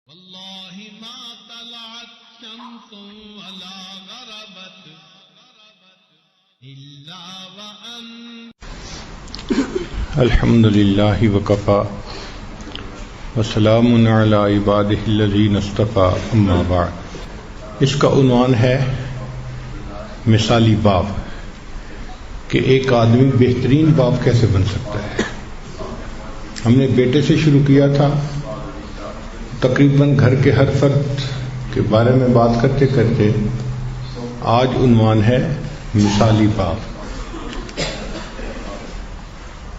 والله ما طلعت شمس ولا غربت إلا وأنت الحمد لله وكفى وسلام على عباده الذين اصطفى اما بعد. اس کا عنوان ہے مثالی باپ، کہ ایک آدمی بہترین باپ کیسے بن سکتا ہے. ہم نے بیٹے سے شروع کیا تھا، تقریباً گھر کے ہر فرد کے بارے میں بات کرتے کرتے آج عنوان ہے مثالی باپ.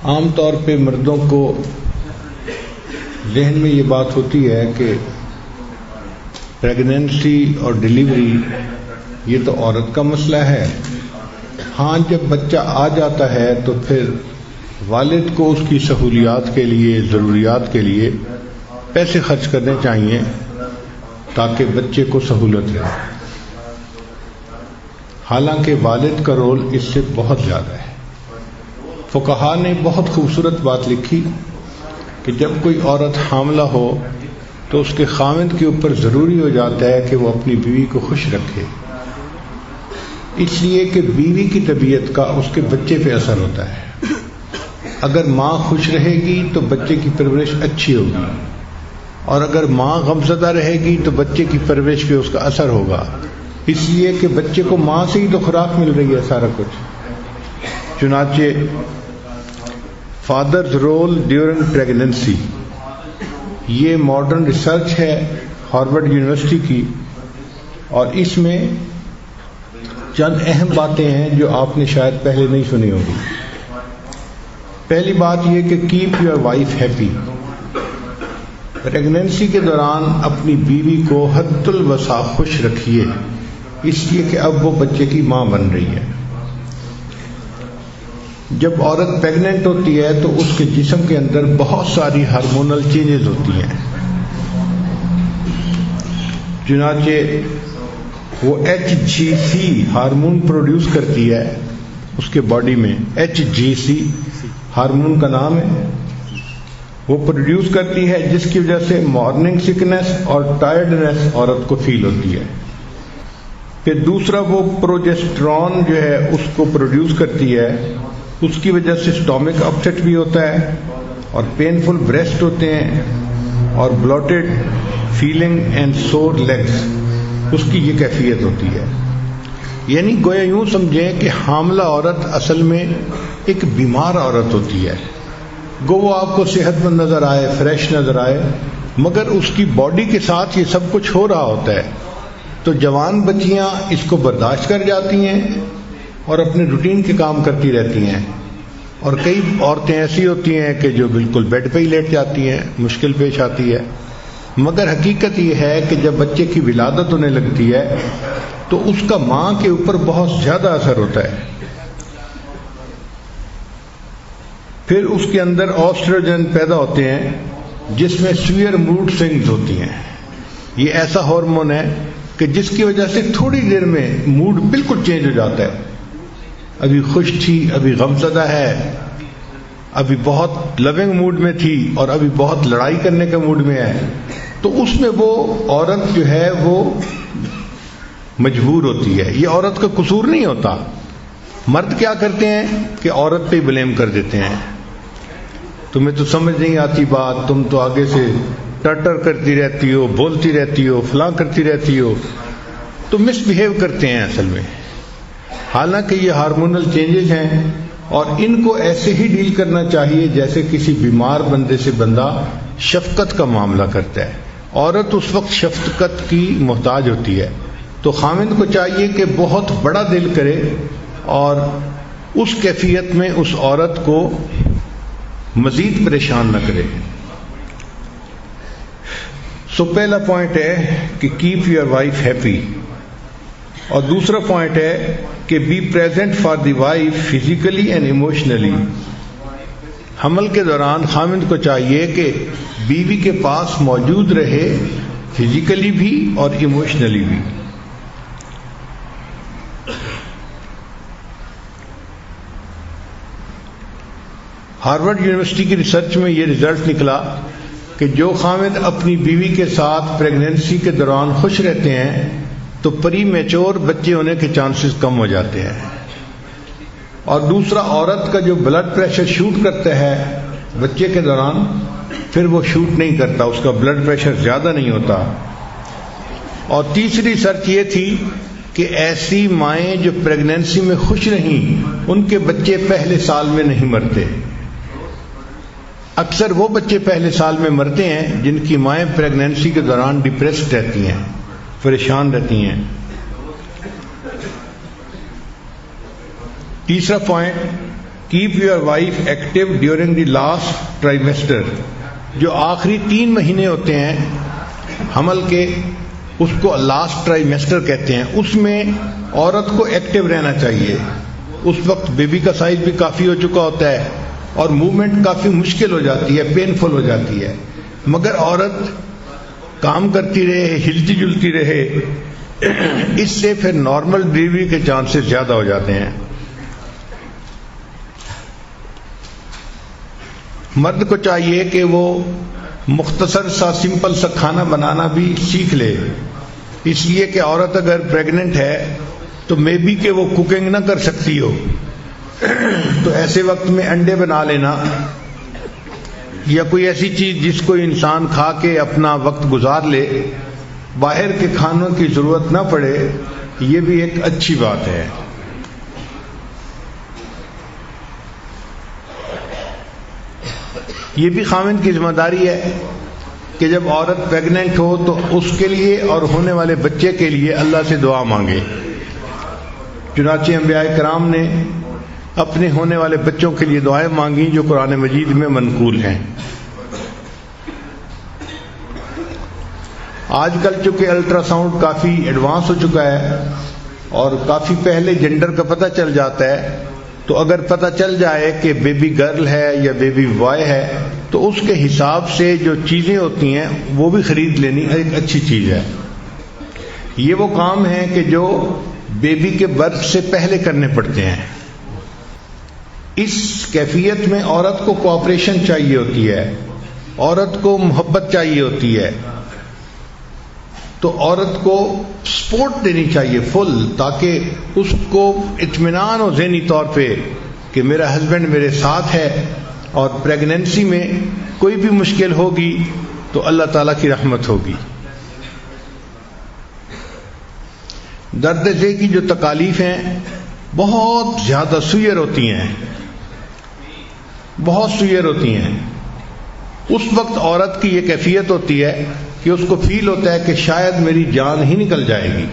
عام طور پہ مردوں کو ذہن میں یہ بات ہوتی ہے کہ پریگنینسی اور ڈیلیوری یہ تو عورت کا مسئلہ ہے. ہاں، جب بچہ آ جاتا ہے تو پھر والد کو اس کی سہولیات کے لیے، ضروریات کے لیے پیسے خرچ کرنے چاہیے تاکہ بچے کو سہولت رہے. حالانکہ والد کا رول اس سے بہت زیادہ ہے. فقہا نے بہت خوبصورت بات لکھی کہ جب کوئی عورت حاملہ ہو تو اس کے خاوند کے اوپر ضروری ہو جاتا ہے کہ وہ اپنی بیوی کو خوش رکھے، اس لیے کہ بیوی کی طبیعت کا اس کے بچے پہ اثر ہوتا ہے. اگر ماں خوش رہے گی تو بچے کی پرورش اچھی ہوگی، اور اگر ماں غمزدہ رہے گی تو بچے کی پرورش پہ اس کا اثر ہوگا، اس لیے کہ بچے کو ماں سے ہی تو خوراک مل رہی ہے سارا کچھ. چنانچہ فادرز رول ڈیورنگ پریگننسی، یہ ماڈرن ریسرچ ہے ہارورڈ یونیورسٹی کی، اور اس میں چند اہم باتیں ہیں جو آپ نے شاید پہلے نہیں سنی ہوگی. پہلی بات یہ کہ cap your wife happy. Pregnancy کے دوران اپنی بیوی کو حد الوسع خوش رکھیے، اس لیے کہ اب وہ بچے کی ماں بن رہی ہے. جب عورت پیگننٹ ہوتی ہے تو اس کے جسم کے اندر بہت ساری ہارمونل چینجز ہوتی ہیں. چنانچہ وہ HGC ہارمون پروڈیوس کرتی ہے اس کے باڈی میں. HGC ہارمون کا نام ہے. وہ پروڈیوس کرتی ہے جس کی وجہ سے مارننگ سکنس اور ٹائرڈنس عورت کو فیل ہوتی ہے. پھر دوسرا وہ پروجسٹرون جو ہے اس کو پروڈیوس کرتی ہے، اس کی وجہ سے سٹامک اپسیٹ بھی ہوتا ہے اور پینفل بریسٹ ہوتے ہیں اور بلوٹڈ فیلنگ اینڈ سور لیگز، اس کی یہ کیفیت ہوتی ہے. یعنی گویا یوں سمجھیں کہ حاملہ عورت اصل میں ایک بیمار عورت ہوتی ہے. گو وہ آپ کو صحت مند نظر آئے، فریش نظر آئے، مگر اس کی باڈی کے ساتھ یہ سب کچھ ہو رہا ہوتا ہے. تو جوان بچیاں اس کو برداشت کر جاتی ہیں اور اپنے روٹین کے کام کرتی رہتی ہیں، اور کئی عورتیں ایسی ہوتی ہیں کہ جو بالکل بیڈ پہ ہی لیٹ جاتی ہیں، مشکل پیش آتی ہے. مگر حقیقت یہ ہے کہ جب بچے کی ولادت ہونے لگتی ہے تو اس کا ماں کے اوپر بہت زیادہ اثر ہوتا ہے. پھر اس کے اندر آسٹروجن پیدا ہوتے ہیں جس میں سویئر موڈ سوئنگز ہوتی ہیں. یہ ایسا ہارمون ہے کہ جس کی وجہ سے تھوڑی دیر میں موڈ بالکل چینج ہو جاتا ہے. ابھی خوش تھی، ابھی غمزدہ ہے، ابھی بہت لونگ موڈ میں تھی اور ابھی بہت لڑائی کرنے کے موڈ میں ہے. تو اس میں وہ عورت جو ہے وہ مجبور ہوتی ہے. یہ عورت کا قصور نہیں ہوتا. مرد کیا کرتے ہیں کہ عورت پہ بلیم کر دیتے ہیں، تمہیں تو سمجھ نہیں آتی بات، تم تو آگے سے ٹر کرتی رہتی ہو، بولتی رہتی ہو، فلاں کرتی رہتی ہو. تو مس بہیو کرتے ہیں اصل میں. حالانکہ یہ ہارمونل چینجز ہیں اور ان کو ایسے ہی ڈیل کرنا چاہیے جیسے کسی بیمار بندے سے بندہ شفقت کا معاملہ کرتا ہے. عورت اس وقت شفقت کی محتاج ہوتی ہے، تو خاوند کو چاہیے کہ بہت بڑا دل کرے اور اس کیفیت میں اس عورت کو مزید پریشان نہ کرے. سو پہلا پوائنٹ ہے کہ کیپ یور وائف ہیپی، اور دوسرا پوائنٹ ہے کہ be present for the wife physically and emotionally. حمل کے دوران خاوند کو چاہیے کہ بیوی کے پاس موجود رہے، فزیکلی بھی اور ایموشنلی بھی. ہارورڈ یونیورسٹی کی ریسرچ میں یہ رزلٹ نکلا کہ جو خاوند اپنی بیوی کے ساتھ پریگننسی کے دوران خوش رہتے ہیں تو پری میچور بچے ہونے کے چانسز کم ہو جاتے ہیں. اور دوسرا، عورت کا جو بلڈ پریشر شوٹ کرتا ہے بچے کے دوران، پھر وہ شوٹ نہیں کرتا، اس کا بلڈ پریشر زیادہ نہیں ہوتا. اور تیسری ریسرچ یہ تھی کہ ایسی مائیں جو پریگننسی میں خوش رہیں ان کے بچے پہلے سال میں نہیں مرتے. اکثر وہ بچے پہلے سال میں مرتے ہیں جن کی مائیں پریگننسی کے دوران ڈپریسڈ رہتی ہیں، پریشان رہتی ہیں. تیسرا point, keep your wife active during the last trimester. جو آخری 3 مہینے ہوتے ہیں حمل کے، اس کو لاسٹ ٹرائیمیسٹر کہتے ہیں. اس میں عورت کو ایکٹیو رہنا چاہیے. اس وقت بیبی کا سائز بھی کافی ہو چکا ہوتا ہے اور موومنٹ کافی مشکل ہو جاتی ہے، پینفل ہو جاتی ہے. مگر عورت کام کرتی رہے، ہلتی جلتی رہے، اس سے پھر نارمل ڈلیوری کے چانسز زیادہ ہو جاتے ہیں. مرد کو چاہیے کہ وہ مختصر سا سمپل سا کھانا بنانا بھی سیکھ لے، اس لیے کہ عورت اگر پریگننٹ ہے تو مے بی کہ وہ کوکنگ نہ کر سکتی ہو، تو ایسے وقت میں انڈے بنا لینا یا کوئی ایسی چیز جس کو انسان کھا کے اپنا وقت گزار لے، باہر کے کھانوں کی ضرورت نہ پڑے، یہ بھی ایک اچھی بات ہے. یہ بھی خاوند کی ذمہ داری ہے کہ جب عورت پریگننٹ ہو تو اس کے لیے اور ہونے والے بچے کے لیے اللہ سے دعا مانگے. چنانچہ انبیاء کرام نے اپنے ہونے والے بچوں کے لیے دعائیں مانگی جو قرآن مجید میں منقول ہیں. آج کل چونکہ الٹرا ساؤنڈ کافی ایڈوانس ہو چکا ہے اور کافی پہلے جنڈر کا پتہ چل جاتا ہے، تو اگر پتہ چل جائے کہ بیبی گرل ہے یا بیبی بوائے ہے تو اس کے حساب سے جو چیزیں ہوتی ہیں وہ بھی خرید لینی ایک اچھی چیز ہے. یہ وہ کام ہیں کہ جو بیبی کے برتھ سے پہلے کرنے پڑتے ہیں. اس کیفیت میں عورت کو کوآپریشن چاہیے ہوتی ہے، عورت کو محبت چاہیے ہوتی ہے، تو عورت کو سپورٹ دینی چاہیے فل، تاکہ اس کو اطمینان ہو ذہنی طور پہ کہ میرا ہسبینڈ میرے ساتھ ہے، اور پریگننسی میں کوئی بھی مشکل ہوگی تو اللہ تعالیٰ کی رحمت ہوگی. درد ذہ کی جو تکالیف ہیں بہت زیادہ سوئر ہوتی ہیں، بہت سوئر ہوتی ہیں. اس وقت عورت کی یہ کیفیت ہوتی ہے کہ اس کو فیل ہوتا ہے کہ شاید میری جان ہی نکل جائے گی.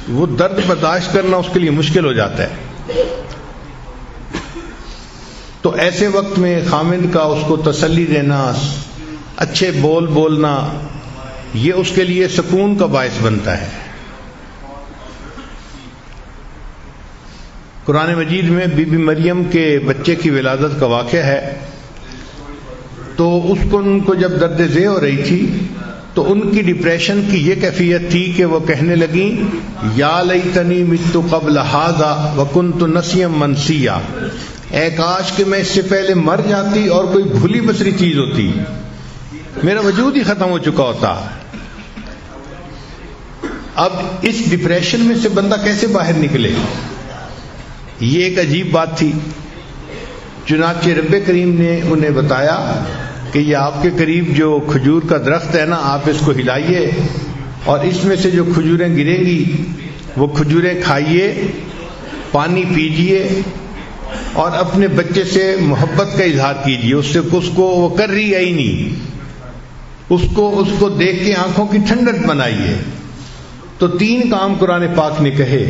وہ درد برداشت کرنا اس کے لیے مشکل ہو جاتا ہے. تو ایسے وقت میں خاوند کا اس کو تسلی دینا، اچھے بول بولنا، یہ اس کے لیے سکون کا باعث بنتا ہے. قرآن مجید میں بی بی مریم کے بچے کی ولادت کا واقعہ ہے. تو ان کو جب درد ذہ ہو رہی تھی تو ان کی ڈپریشن کی یہ کیفیت تھی کہ وہ کہنے لگیں یا لیتنی مت قبل ھذا وکنت نسیا منسیا، اے کاش کہ میں اس سے پہلے مر جاتی اور کوئی بھولی بسری چیز ہوتی، میرا وجود ہی ختم ہو چکا ہوتا. اب اس ڈپریشن میں سے بندہ کیسے باہر نکلے؟ یہ ایک عجیب بات تھی. چنانچہ رب کریم نے انہیں بتایا کہ یہ آپ کے قریب جو کھجور کا درخت ہے نا، آپ اس کو ہلائیے اور اس میں سے جو کھجوریں گریں گی وہ کھجوریں کھائیے، پانی پیجئے اور اپنے بچے سے محبت کا اظہار کیجئے. اس کو وہ کر رہی ہے ہی نہیں، اس کو دیکھ کے آنکھوں کی ٹھنڈک بنائیے. تو 3 کام قرآن پاک نے کہے.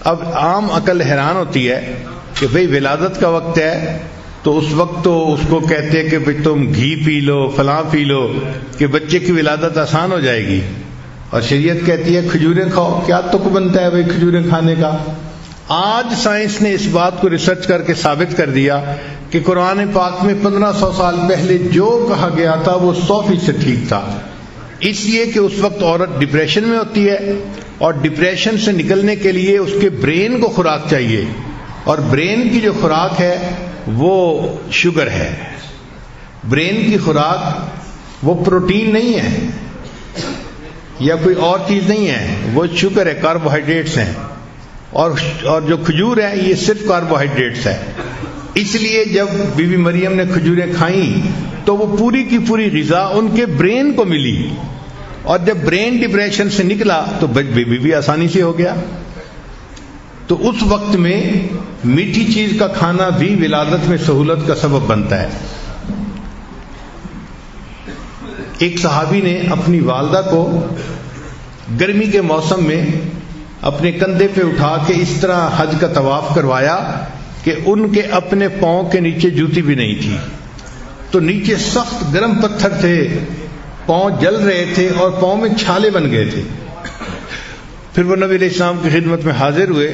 اب عام عقل حیران ہوتی ہے کہ بھئی ولادت کا وقت ہے تو اس وقت تو اس کو کہتے کہ بھئی تم گھی پی لو، فلاں پی لو کہ بچے کی ولادت آسان ہو جائے گی، اور شریعت کہتی ہے کھجوریں کھاؤ. کیا تک بنتا ہے بھئی کھجوریں کھانے کا؟ آج سائنس نے اس بات کو ریسرچ کر کے ثابت کر دیا کہ قرآن پاک میں 1500 سال پہلے جو کہا گیا تھا وہ 100% ٹھیک تھا. اس لیے کہ اس وقت عورت ڈپریشن میں ہوتی ہے اور ڈپریشن سے نکلنے کے لیے اس کے برین کو خوراک چاہیے، اور برین کی جو خوراک ہے وہ شوگر ہے. برین کی خوراک وہ پروٹین نہیں ہے یا کوئی اور چیز نہیں ہے، وہ شوگر ہے، کاربوہائیڈریٹس ہیں، اور جو کھجور ہے یہ صرف کاربوہائیڈریٹس ہے. اس لیے جب بی بی مریم نے کھجوریں کھائیں تو وہ پوری کی پوری غذا ان کے برین کو ملی، اور جب برین ڈپریشن سے نکلا تو بیبی بھی آسانی سے ہو گیا. تو اس وقت میں میٹھی چیز کا کھانا بھی ولادت میں سہولت کا سبب بنتا ہے. ایک صحابی نے اپنی والدہ کو گرمی کے موسم میں اپنے کندھے پہ اٹھا کے اس طرح حج کا طواف کروایا کہ ان کے اپنے پاؤں کے نیچے جوتی بھی نہیں تھی، تو نیچے سخت گرم پتھر تھے، پاؤں جل رہے تھے اور پاؤں میں چھالے بن گئے تھے. پھر وہ نبی علیہ السلام کی خدمت میں حاضر ہوئے.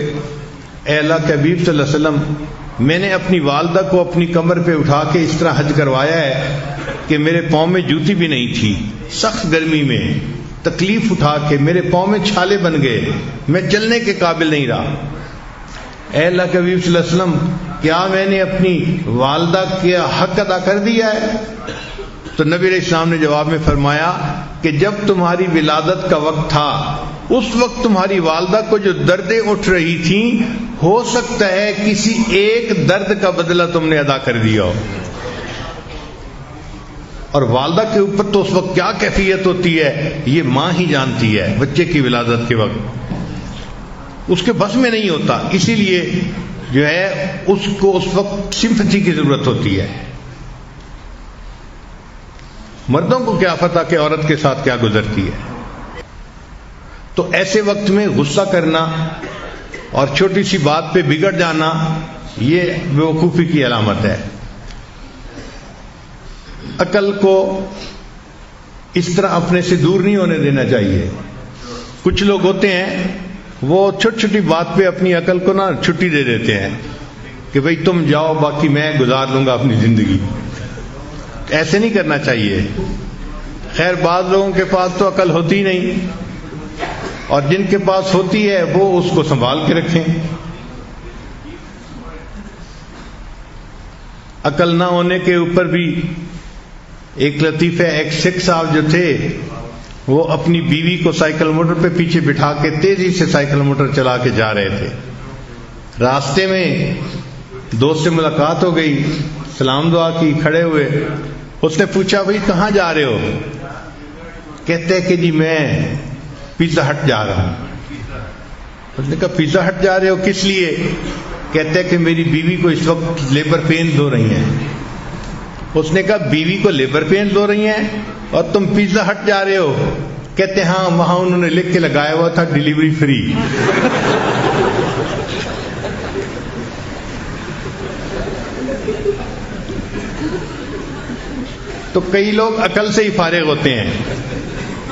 اے اللہ کے حبیب صلی اللہ علیہ وسلم، میں نے اپنی والدہ کو اپنی کمر پہ اٹھا کے اس طرح حج کروایا ہے کہ میرے پاؤں میں جوتی بھی نہیں تھی، سخت گرمی میں تکلیف اٹھا کے میرے پاؤں میں چھالے بن گئے، میں چلنے کے قابل نہیں رہا. اے اللہ کے حبیب صلی اللہ علیہ وسلم، کیا میں نے اپنی والدہ کا حق ادا کر دیا ہے؟ تو نبی علیہ السلام نے جواب میں فرمایا کہ جب تمہاری ولادت کا وقت تھا اس وقت تمہاری والدہ کو جو دردیں اٹھ رہی تھیں، ہو سکتا ہے کسی ایک درد کا بدلہ تم نے ادا کر دیا ہو. اور والدہ کے اوپر تو اس وقت کیا کیفیت ہوتی ہے یہ ماں ہی جانتی ہے. بچے کی ولادت کے وقت اس کے بس میں نہیں ہوتا، اسی لیے جو ہے اس کو اس وقت سمپتھی کی ضرورت ہوتی ہے. مردوں کو کیا پتہ کہ عورت کے ساتھ کیا گزرتی ہے. تو ایسے وقت میں غصہ کرنا اور چھوٹی سی بات پہ بگڑ جانا یہ بیوقوفی کی علامت ہے. عقل کو اس طرح اپنے سے دور نہیں ہونے دینا چاہیے. کچھ لوگ ہوتے ہیں وہ چھوٹی چھوٹی بات پہ اپنی عقل کو نا چھٹی دے دیتے ہیں کہ بھئی تم جاؤ باقی میں گزار لوں گا اپنی زندگی. ایسے نہیں کرنا چاہیے. خیر بعض لوگوں کے پاس تو عقل ہوتی نہیں، اور جن کے پاس ہوتی ہے وہ اس کو سنبھال کے رکھیں. عقل نہ ہونے کے اوپر بھی ایک لطیفہ، ایک سکھ صاحب جو تھے وہ اپنی بیوی کو سائیکل موٹر پہ پیچھے بٹھا کے تیزی سے سائیکل موٹر چلا کے جا رہے تھے. راستے میں دوست سے ملاقات ہو گئی، سلام دعا کی، کھڑے ہوئے. اس نے پوچھا بھائی کہاں جا رہے ہو؟ کہتے کہ جی میں پیزا ہٹ جا رہا ہوں. اس نے کہا پیزا ہٹ جا رہے ہو کس لیے؟ کہتے کہ میری بیوی کو اس وقت لیبر پینز ہو رہی ہیں. اس نے کہا بیوی کو لیبر پینز ہو رہی ہیں اور تم پیزا ہٹ جا رہے ہو؟ کہتے ہاں وہاں انہوں نے لکھ کے لگایا ہوا تھا ڈیلیوری فری. تو کئی لوگ عقل سے ہی فارغ ہوتے ہیں،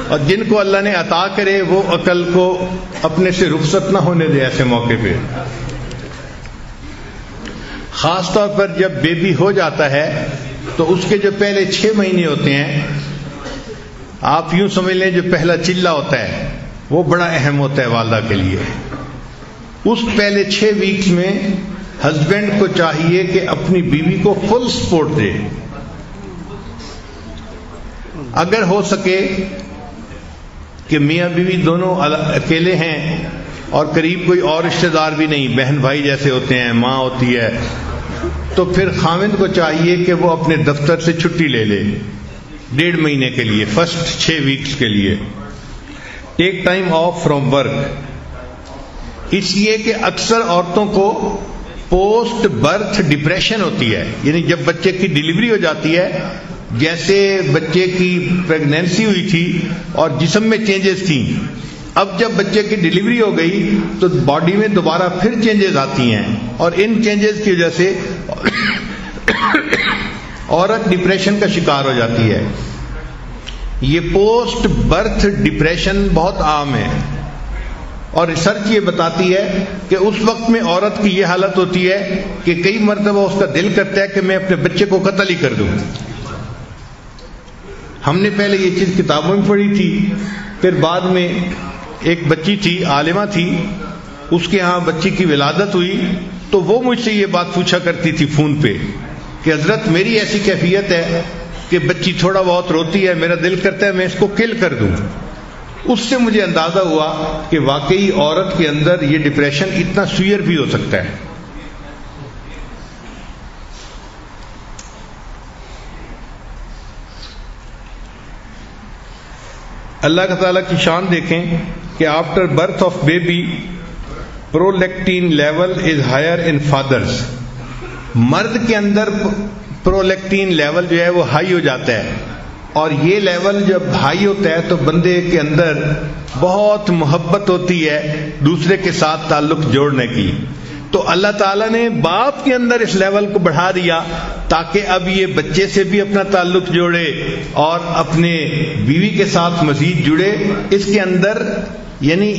اور جن کو اللہ نے عطا کرے وہ عقل کو اپنے سے رخصت نہ ہونے دے ایسے موقع پہ. خاص طور پر جب بیبی ہو جاتا ہے تو اس کے جو پہلے 6 مہینے ہوتے ہیں، آپ یوں سمجھ لیں جو پہلا چلہ ہوتا ہے وہ بڑا اہم ہوتا ہے والدہ کے لیے. اس پہلے 6 ویکس میں ہسبینڈ کو چاہیے کہ اپنی بیوی کو فل سپورٹ دے. اگر ہو سکے کہ میاں بیوی دونوں اکیلے ہیں اور قریب کوئی اور رشتہ دار بھی نہیں، بہن بھائی جیسے ہوتے ہیں، ماں ہوتی ہے، تو پھر خاوند کو چاہیے کہ وہ اپنے دفتر سے چھٹی لے لے 1.5 مہینے کے لیے، فرسٹ 6 ویکس کے لیے. Take time off from work. اس لیے کہ اکثر عورتوں کو پوسٹ برتھ ڈپریشن ہوتی ہے، یعنی جب بچے کی ڈلیوری ہو جاتی ہے، جیسے بچے کی پریگنینسی ہوئی تھی اور جسم میں چینجز تھیں، اب جب بچے کی ڈلیوری ہو گئی تو باڈی میں دوبارہ پھر چینجز آتی ہیں، اور ان چینجز کی وجہ سے عورت ڈپریشن کا شکار ہو جاتی ہے. یہ پوسٹ برتھ ڈپریشن بہت عام ہے، اور ریسرچ یہ بتاتی ہے کہ اس وقت میں عورت کی یہ حالت ہوتی ہے کہ کئی مرتبہ اس کا دل کرتا ہے کہ میں اپنے بچے کو قتل ہی کر دوں. ہم نے پہلے یہ چیز کتابوں میں پڑھی تھی، پھر بعد میں ایک بچی تھی، عالمہ تھی، اس کے ہاں بچی کی ولادت ہوئی تو وہ مجھ سے یہ بات پوچھا کرتی تھی فون پہ کہ حضرت میری ایسی کیفیت ہے کہ بچی تھوڑا بہت روتی ہے، میرا دل کرتا ہے میں اس کو کل کر دوں. اس سے مجھے اندازہ ہوا کہ واقعی عورت کے اندر یہ ڈپریشن اتنا سوئر بھی ہو سکتا ہے. اللہ تعالیٰ کی شان دیکھیں کہ after birth of baby prolactin level is higher in fathers. مرد کے اندر پرولیکٹین لیول جو ہے وہ ہائی ہو جاتا ہے، اور یہ لیول جب ہائی ہوتا ہے تو بندے کے اندر بہت محبت ہوتی ہے دوسرے کے ساتھ تعلق جوڑنے کی. تو اللہ تعالیٰ نے باپ کے اندر اس لیول کو بڑھا دیا تاکہ اب یہ بچے سے بھی اپنا تعلق جوڑے اور اپنے بیوی کے ساتھ مزید جڑے، اس کے اندر یعنی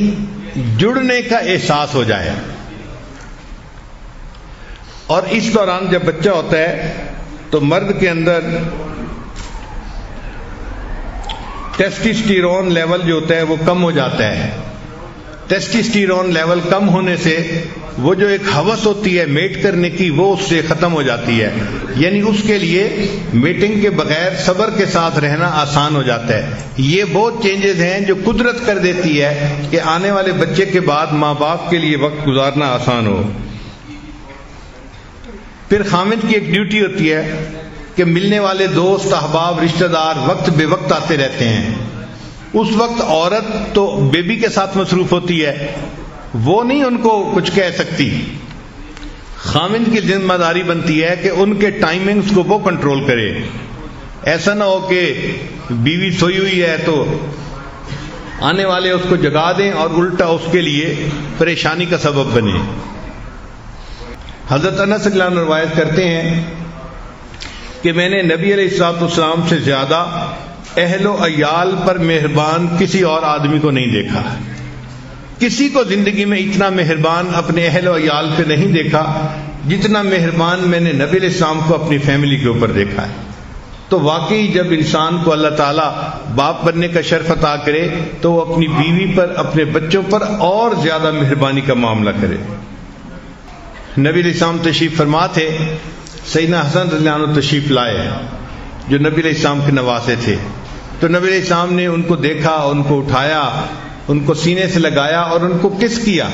جڑنے کا احساس ہو جائے. اور اس دوران جب بچہ ہوتا ہے تو مرد کے اندر ٹیسٹوسٹیرون لیول جو ہوتا ہے وہ کم ہو جاتا ہے. ٹیسٹوسٹیرون لیول کم ہونے سے وہ جو ایک ہوس ہوتی ہے میٹ کرنے کی وہ اس سے ختم ہو جاتی ہے، یعنی اس کے لیے میٹنگ کے بغیر صبر کے ساتھ رہنا آسان ہو جاتا ہے. یہ بہت چینجز ہیں جو قدرت کر دیتی ہے کہ آنے والے بچے کے بعد ماں باپ کے لیے وقت گزارنا آسان ہو. پھر خامد کی ایک ڈیوٹی ہوتی ہے کہ ملنے والے دوست احباب رشتہ دار وقت بے وقت آتے رہتے ہیں. اس وقت عورت تو بیبی کے ساتھ مصروف ہوتی ہے، وہ نہیں ان کو کچھ کہہ سکتی. خامد کی ذمہ داری بنتی ہے کہ ان کے ٹائمنگز کو وہ کنٹرول کرے. ایسا نہ ہو کہ بیوی سوئی ہوئی ہے تو آنے والے اس کو جگا دیں اور الٹا اس کے لیے پریشانی کا سبب بنے. حضرت انس رضی اللہ عنہ روایت کرتے ہیں کہ میں نے نبی علیہ الصلوۃ والسلام سے زیادہ اہل و عیال پر مہربان کسی اور آدمی کو نہیں دیکھا. کسی کو زندگی میں اتنا مہربان اپنے اہل و عیال پہ نہیں دیکھا جتنا مہربان میں نے نبی علیہ السلام کو اپنی فیملی کے اوپر دیکھا ہے. تو واقعی جب انسان کو اللہ تعالیٰ باپ بننے کا شرف عطا کرے تو وہ اپنی بیوی پر اپنے بچوں پر اور زیادہ مہربانی کا معاملہ کرے. نبی علیہ السلام تشریف فرما تھے، سیدنا حسن رضی اللہ عنہ تشریف لائے جو نبی علیہ السلام کے نواسے تھے. تو نبی علیہ السلام نے ان کو دیکھا، ان کو اٹھایا، ان کو سینے سے لگایا اور ان کو کس کیا.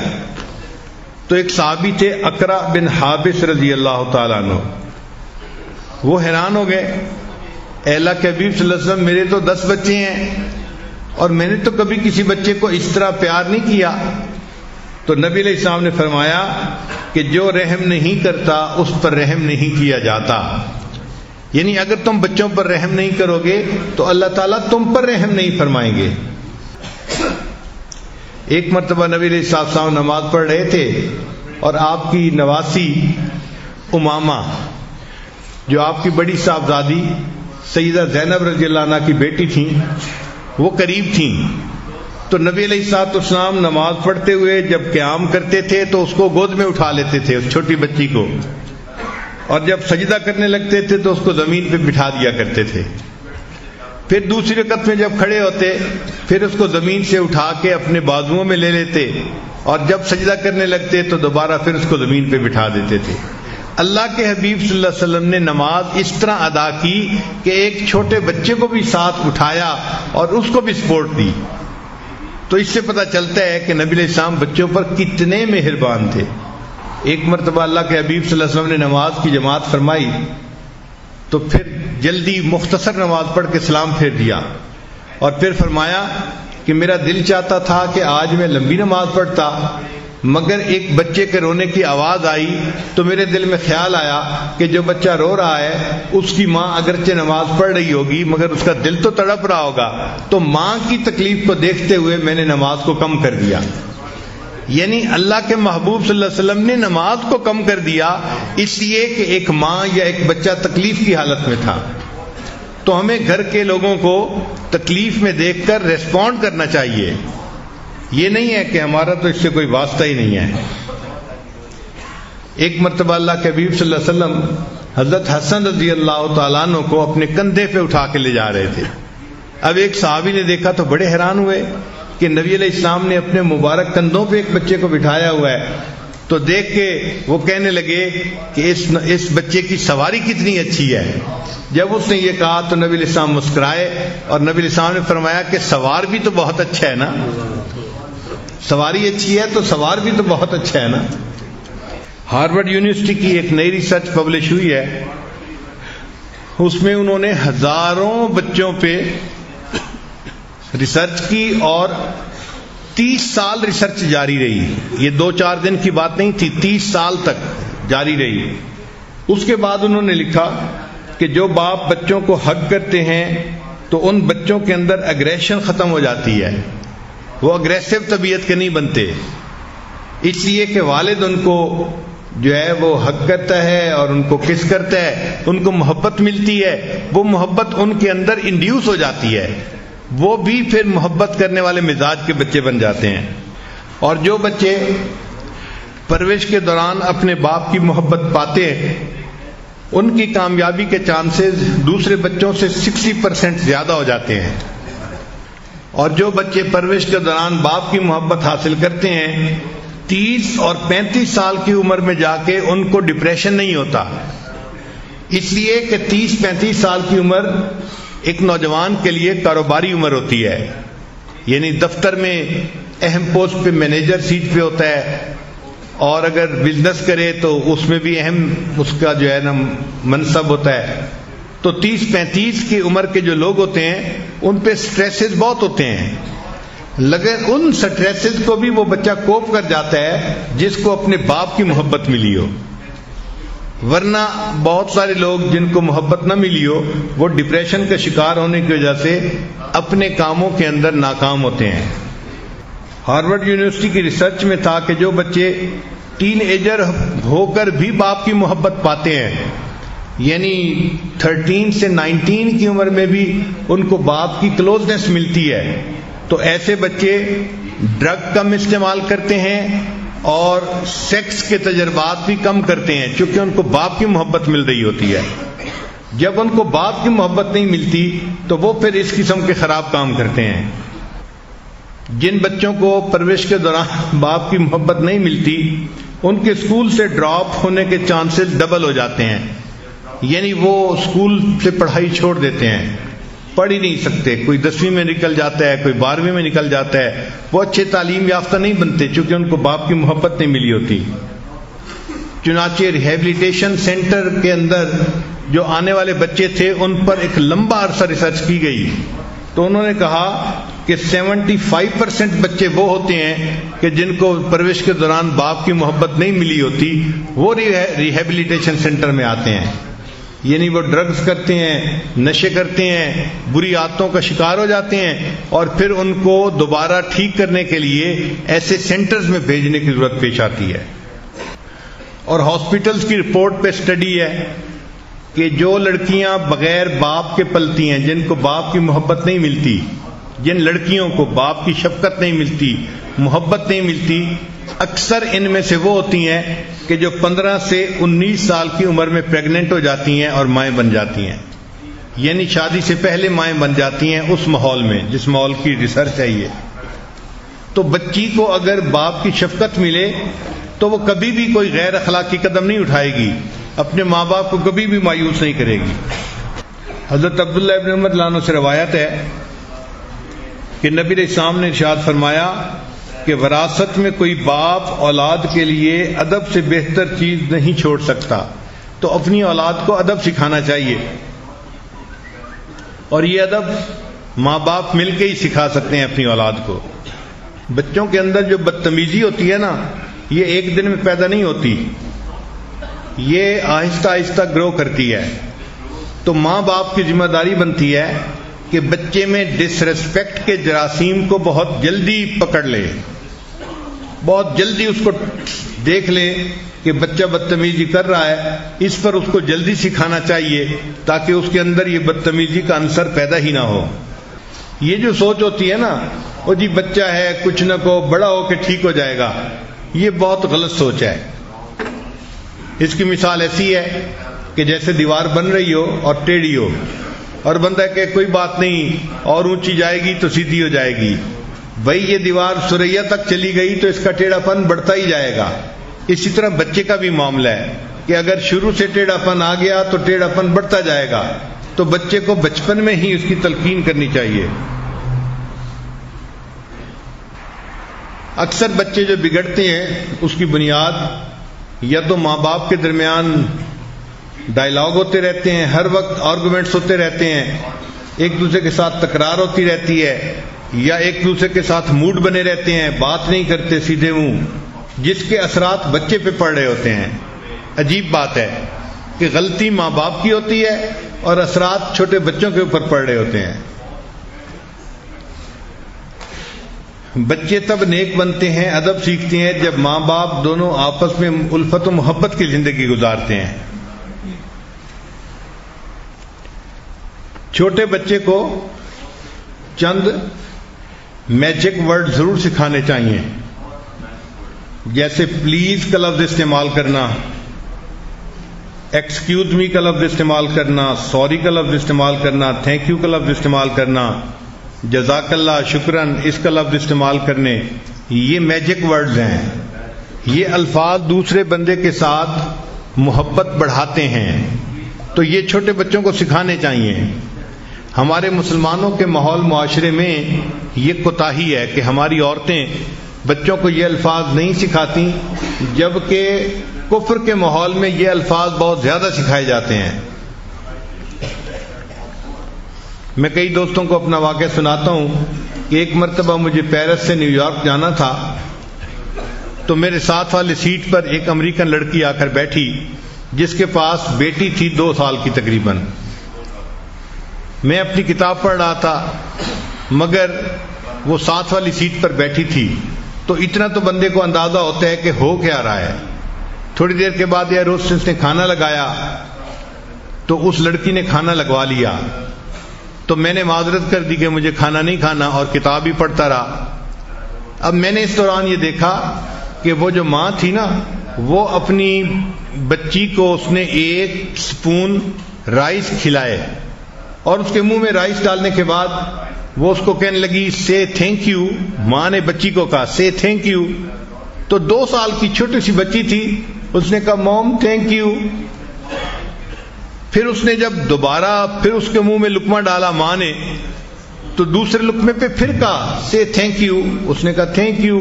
تو ایک صحابی تھے اقرا بن حابس رضی اللہ تعالیٰ عنہ، وہ حیران ہو گئے، اے اللہ کے حبیب صلی اللہ علیہ وسلم میرے تو 10 بچے ہیں اور میں نے تو کبھی کسی بچے کو اس طرح پیار نہیں کیا. تو نبی علیہ السلام نے فرمایا کہ جو رحم نہیں کرتا اس پر رحم نہیں کیا جاتا. یعنی اگر تم بچوں پر رحم نہیں کرو گے تو اللہ تعالیٰ تم پر رحم نہیں فرمائیں گے. ایک مرتبہ نبی علیہ السلام نماز پڑھ رہے تھے اور آپ کی نواسی امامہ جو آپ کی بڑی صاحبزادی سیدہ زینب رضی اللہ عنہا کی بیٹی تھیں وہ قریب تھیں. تو نبی علیہ الصلوۃ والسلام نماز پڑھتے ہوئے جب قیام کرتے تھے تو اس کو گود میں اٹھا لیتے تھے، اس چھوٹی بچی کو، اور جب سجدہ کرنے لگتے تھے تو اس کو زمین پہ بٹھا دیا کرتے تھے. پھر دوسری رکعت میں جب کھڑے ہوتے پھر اس کو زمین سے اٹھا کے اپنے بازوؤں میں لے لیتے اور جب سجدہ کرنے لگتے تو دوبارہ پھر اس کو زمین پہ بٹھا دیتے تھے. اللہ کے حبیب صلی اللہ علیہ وسلم نے نماز اس طرح ادا کی کہ ایک چھوٹے بچے کو بھی ساتھ اٹھایا اور اس کو بھی سپورٹ دی. تو اس سے پتہ چلتا ہے کہ نبی علیہ السلام بچوں پر کتنے مہربان تھے. ایک مرتبہ اللہ کے حبیب صلی اللہ علیہ وسلم نے نماز کی جماعت فرمائی تو پھر جلدی مختصر نماز پڑھ کے سلام پھیر دیا اور پھر فرمایا کہ میرا دل چاہتا تھا کہ آج میں لمبی نماز پڑھتا، مگر ایک بچے کے رونے کی آواز آئی تو میرے دل میں خیال آیا کہ جو بچہ رو رہا ہے اس کی ماں اگرچہ نماز پڑھ رہی ہوگی مگر اس کا دل تو تڑپ رہا ہوگا، تو ماں کی تکلیف کو دیکھتے ہوئے میں نے نماز کو کم کر دیا. یعنی اللہ کے محبوب صلی اللہ علیہ وسلم نے نماز کو کم کر دیا اس لیے کہ ایک ماں یا ایک بچہ تکلیف کی حالت میں تھا. تو ہمیں گھر کے لوگوں کو تکلیف میں دیکھ کر ریسپونڈ کرنا چاہیے. یہ نہیں ہے کہ ہمارا تو اس سے کوئی واسطہ ہی نہیں ہے. ایک مرتبہ اللہ کے حبیب صلی اللہ علیہ وسلم حضرت حسن رضی اللہ تعالیٰ عنہ کو اپنے کندھے پہ اٹھا کے لے جا رہے تھے. اب ایک صحابی نے دیکھا تو بڑے حیران ہوئے کہ نبی علیہ السلام نے اپنے مبارک کندھوں پہ ایک بچے کو بٹھایا ہوا ہے. تو دیکھ کے وہ کہنے لگے کہ اس بچے کی سواری کتنی اچھی ہے. جب اس نے یہ کہا تو نبی علیہ السلام مسکرائے اور نبی علیہ السلام نے فرمایا کہ سوار بھی تو بہت اچھا ہے نا. سواری اچھی ہے تو سوار بھی تو بہت اچھا ہے نا. ہارورڈ یونیورسٹی کی ایک نئی ریسرچ پبلش ہوئی ہے. اس میں انہوں نے ہزاروں بچوں پہ ریسرچ کی اور 30 سال ریسرچ جاری رہی. یہ 2-4 دن کی بات نہیں تھی، 30 سال تک جاری رہی. اس کے بعد انہوں نے لکھا کہ جو باپ بچوں کو ہگ کرتے ہیں تو ان بچوں کے اندر اگریشن ختم ہو جاتی ہے، وہ اگریسو طبیعت کے نہیں بنتے، اس لیے کہ والد ان کو جو ہے وہ ہگ کرتا ہے اور ان کو کس کرتا ہے، ان کو محبت ملتی ہے، وہ محبت ان کے اندر انڈیوس ہو جاتی ہے، وہ بھی پھر محبت کرنے والے مزاج کے بچے بن جاتے ہیں. اور جو بچے پرورش کے دوران اپنے باپ کی محبت پاتے ہیں ان کی کامیابی کے چانسز دوسرے بچوں سے 60% زیادہ ہو جاتے ہیں. اور جو بچے پرورش کے دوران باپ کی محبت حاصل کرتے ہیں 30 اور 35 سال کی عمر میں جا کے ان کو ڈپریشن نہیں ہوتا، اس لیے کہ 30-35 سال کی عمر ایک نوجوان کے لیے کاروباری عمر ہوتی ہے. یعنی دفتر میں اہم پوسٹ پہ مینیجر سیٹ پہ ہوتا ہے، اور اگر بزنس کرے تو اس میں بھی اہم اس کا جو ہے نا منصب ہوتا ہے. تو 30-35 کی عمر کے جو لوگ ہوتے ہیں ان پہ سٹریسز بہت ہوتے ہیں، لیکن ان سٹریسز کو بھی وہ بچہ کوپ کر جاتا ہے جس کو اپنے باپ کی محبت ملی ہو. ورنہ بہت سارے لوگ جن کو محبت نہ ملی ہو وہ ڈپریشن کا شکار ہونے کی وجہ سے اپنے کاموں کے اندر ناکام ہوتے ہیں. ہارورڈ یونیورسٹی کی ریسرچ میں تھا کہ جو بچے ٹین ایجر ہو کر بھی باپ کی محبت پاتے ہیں، یعنی 13 سے 19 کی عمر میں بھی ان کو باپ کی کلوزنس ملتی ہے، تو ایسے بچے ڈرگ کم استعمال کرتے ہیں اور سیکس کے تجربات بھی کم کرتے ہیں، چونکہ ان کو باپ کی محبت مل رہی ہوتی ہے. جب ان کو باپ کی محبت نہیں ملتی تو وہ پھر اس قسم کے خراب کام کرتے ہیں. جن بچوں کو پرورش کے دوران باپ کی محبت نہیں ملتی ان کے اسکول سے ڈراپ ہونے کے چانسز ڈبل ہو جاتے ہیں. یعنی وہ اسکول سے پڑھائی چھوڑ دیتے ہیں، پڑھ ہی نہیں سکتے. کوئی 10ویں میں نکل جاتا ہے، کوئی 12ویں میں نکل جاتا ہے. وہ اچھے تعلیم یافتہ نہیں بنتے چونکہ ان کو باپ کی محبت نہیں ملی ہوتی. چنانچہ ریہیبلیٹیشن سینٹر کے اندر جو آنے والے بچے تھے ان پر ایک لمبا عرصہ ریسرچ کی گئی، تو انہوں نے کہا کہ 75% بچے وہ ہوتے ہیں کہ جن کو پرورش کے دوران باپ کی محبت نہیں ملی ہوتی وہ ریہیبلیٹیشن سینٹر میں آتے ہیں. یعنی وہ ڈرگز کرتے ہیں، نشے کرتے ہیں، بری عادتوں کا شکار ہو جاتے ہیں، اور پھر ان کو دوبارہ ٹھیک کرنے کے لیے ایسے سینٹرز میں بھیجنے کی ضرورت پیش آتی ہے. اور ہاسپٹلز کی رپورٹ پہ اسٹڈی ہے کہ جو لڑکیاں بغیر باپ کے پلتی ہیں، جن کو باپ کی محبت نہیں ملتی، جن لڑکیوں کو باپ کی شفقت نہیں ملتی، محبت نہیں ملتی، اکثر ان میں سے وہ ہوتی ہیں کہ جو 15 سے 19 سال کی عمر میں پریگننٹ ہو جاتی ہیں اور مائیں بن جاتی ہیں. یعنی شادی سے پہلے مائیں بن جاتی ہیں اس ماحول میں جس ماحول کی ریسرچ ہے یہ. تو بچی کو اگر باپ کی شفقت ملے تو وہ کبھی بھی کوئی غیر اخلاقی قدم نہیں اٹھائے گی، اپنے ماں باپ کو کبھی بھی مایوس نہیں کرے گی. حضرت عبداللہ ابن عمر رضی اللہ عنہ سے روایت ہے کہ نبی علیہ السلام نے ارشاد فرمایا کہ وراثت میں کوئی باپ اولاد کے لیے ادب سے بہتر چیز نہیں چھوڑ سکتا، تو اپنی اولاد کو ادب سکھانا چاہیے. اور یہ ادب ماں باپ مل کے ہی سکھا سکتے ہیں اپنی اولاد کو. بچوں کے اندر جو بدتمیزی ہوتی ہے نا، یہ ایک دن میں پیدا نہیں ہوتی، یہ آہستہ آہستہ گرو کرتی ہے. تو ماں باپ کی ذمہ داری بنتی ہے کہ بچے میں ڈس ریسپیکٹ کے جراثیم کو بہت جلدی پکڑ لے، بہت جلدی اس کو دیکھ لے کہ بچہ بدتمیزی کر رہا ہے، اس پر اس کو جلدی سکھانا چاہیے تاکہ اس کے اندر یہ بدتمیزی کا عنصر پیدا ہی نہ ہو. یہ جو سوچ ہوتی ہے نا، وہ جی بچہ ہے کچھ نہ کو بڑا ہو کے ٹھیک ہو جائے گا، یہ بہت غلط سوچ ہے. اس کی مثال ایسی ہے کہ جیسے دیوار بن رہی ہو اور ٹیڑھی ہو، اور بندہ کہ کوئی بات نہیں اور اونچی جائے گی تو سیدھی ہو جائے گی. بھائی یہ دیوار سریا تک چلی گئی تو اس کا ٹیڑھا پن بڑھتا ہی جائے گا. اسی طرح بچے کا بھی معاملہ ہے کہ اگر شروع سے ٹیڑھا پن آ گیا تو ٹیڑھا پن بڑھتا جائے گا، تو بچے کو بچپن میں ہی اس کی تلقین کرنی چاہیے۔ اکثر بچے جو بگڑتے ہیں اس کی بنیاد یا تو ماں باپ کے درمیان ڈائلاگ ہوتے رہتے ہیں، ہر وقت آرگومنٹس ہوتے رہتے ہیں، ایک دوسرے کے ساتھ تکرار ہوتی رہتی ہے، یا ایک دوسرے کے ساتھ موڈ بنے رہتے ہیں، بات نہیں کرتے سیدھے منہ، جس کے اثرات بچے پہ پڑ رہے ہوتے ہیں۔ عجیب بات ہے کہ غلطی ماں باپ کی ہوتی ہے اور اثرات چھوٹے بچوں کے اوپر پڑ رہے ہوتے ہیں۔ بچے تب نیک بنتے ہیں، ادب سیکھتے ہیں جب ماں باپ دونوں آپس میں الفت و محبت کی زندگی گزارتے ہیں۔ چھوٹے بچے کو چند میجک ورڈ ضرور سکھانے چاہیے، جیسے پلیز کا لفظ استعمال کرنا، ایکسکیوز می کا لفظ استعمال کرنا، سوری کا لفظ استعمال کرنا، تھینک یو کا لفظ استعمال کرنا، جزاک اللہ، شکرن، اس کا لفظ استعمال کرنے، یہ میجک ورڈز ہیں۔ یہ الفاظ دوسرے بندے کے ساتھ محبت بڑھاتے ہیں، تو یہ چھوٹے بچوں کو سکھانے چاہیے۔ ہمارے مسلمانوں کے ماحول معاشرے میں یہ کوتاہی ہے کہ ہماری عورتیں بچوں کو یہ الفاظ نہیں سکھاتی، جبکہ کفر کے ماحول میں یہ الفاظ بہت زیادہ سکھائے جاتے ہیں۔ میں کئی دوستوں کو اپنا واقعہ سناتا ہوں کہ ایک مرتبہ مجھے پیرس سے نیو یارک جانا تھا، تو میرے ساتھ والی سیٹ پر ایک امریکن لڑکی آ کر بیٹھی جس کے پاس بیٹی تھی 2 سال کی تقریباً۔ میں اپنی کتاب پڑھ رہا تھا مگر وہ ساتھ والی سیٹ پر بیٹھی تھی، تو اتنا تو بندے کو اندازہ ہوتا ہے کہ ہو کیا رہا ہے۔ تھوڑی دیر کے بعد ایئر ہوسٹس نے کھانا لگایا تو اس لڑکی نے کھانا لگوا لیا، تو میں نے معذرت کر دی کہ مجھے کھانا نہیں کھانا اور کتاب ہی پڑھتا رہا۔ اب میں نے اس دوران یہ دیکھا کہ وہ جو ماں تھی نا، وہ اپنی بچی کو اس نے 1 سپون رائس کھلائے اور اس کے منہ میں رائس ڈالنے کے بعد وہ اس کو کہنے لگی سے تھینک یو۔ ماں نے بچی کو کہا سے تھینک یو، تو 2 سال کی چھوٹی سی بچی تھی، اس نے کہا موم تھینک یو۔ پھر اس نے جب دوبارہ پھر اس کے منہ میں لقمہ ڈالا ماں نے، تو دوسرے لقمے پہ پھر کہا سے تھینک یو، اس نے کہا تھینک یو۔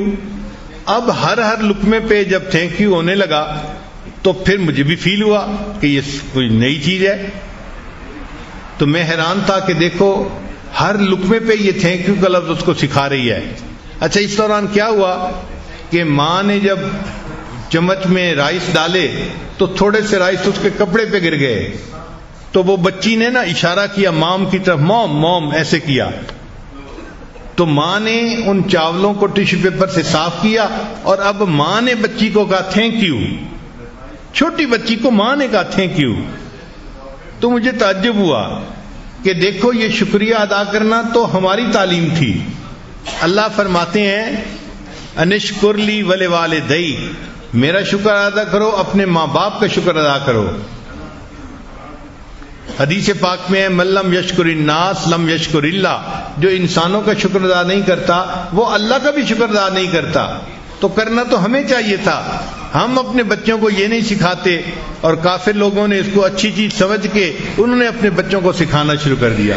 اب ہر لقمے پہ جب تھینک یو ہونے لگا تو پھر مجھے بھی فیل ہوا کہ یہ کوئی نئی چیز ہے، تو میں حیران تھا کہ دیکھو ہر لقمے پہ یہ تھینک یو کا لفظ اس کو سکھا رہی ہے۔ اچھا، اس دوران کیا ہوا کہ ماں نے جب چمچ میں رائس ڈالے تو تھوڑے سے رائس اس کے کپڑے پہ گر گئے، تو وہ بچی نے نا اشارہ کیا مام کی طرف، موم موم ایسے کیا، تو ماں نے ان چاولوں کو ٹیشو پیپر سے صاف کیا اور اب ماں نے بچی کو کہا تھینک یو، چھوٹی بچی کو ماں نے کہا تھینک یو۔ تو مجھے تعجب ہوا کہ دیکھو یہ شکریہ ادا کرنا تو ہماری تعلیم تھی۔ اللہ فرماتے ہیں انشکر لی ولوالدی، میرا شکر ادا کرو، اپنے ماں باپ کا شکر ادا کرو۔ حدیث پاک میں ہے من لم یشکر الناس لم یشکر اللہ، جو انسانوں کا شکر ادا نہیں کرتا وہ اللہ کا بھی شکر ادا نہیں کرتا۔ تو کرنا تو ہمیں چاہیے تھا، ہم اپنے بچوں کو یہ نہیں سکھاتے، اور کافر لوگوں نے اس کو اچھی چیز سمجھ کے انہوں نے اپنے بچوں کو سکھانا شروع کر دیا۔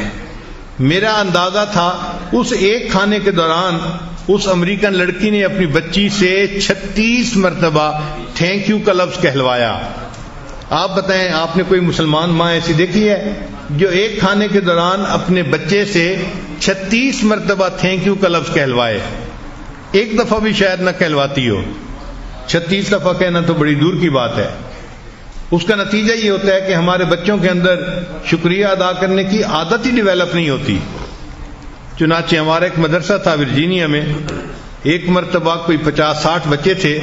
میرا اندازہ تھا اس ایک کھانے کے دوران اس امریکن لڑکی نے اپنی بچی سے 36 مرتبہ تھینک یو کا لفظ کہلوایا۔ آپ بتائیں، آپ نے کوئی مسلمان ماں ایسی دیکھی ہے جو ایک کھانے کے دوران اپنے بچے سے 36 مرتبہ تھینک یو کا لفظ کہلوائے؟ ایک دفعہ بھی شاید نہ کہلواتی ہو، 36 دفعہ کہنا تو بڑی دور کی بات ہے۔ اس کا نتیجہ یہ ہوتا ہے کہ ہمارے بچوں کے اندر شکریہ ادا کرنے کی عادت ہی ڈیولپ نہیں ہوتی۔ چنانچہ ہمارا ایک مدرسہ تھا ورجینیا میں، ایک مرتبہ کوئی 50-60 بچے تھے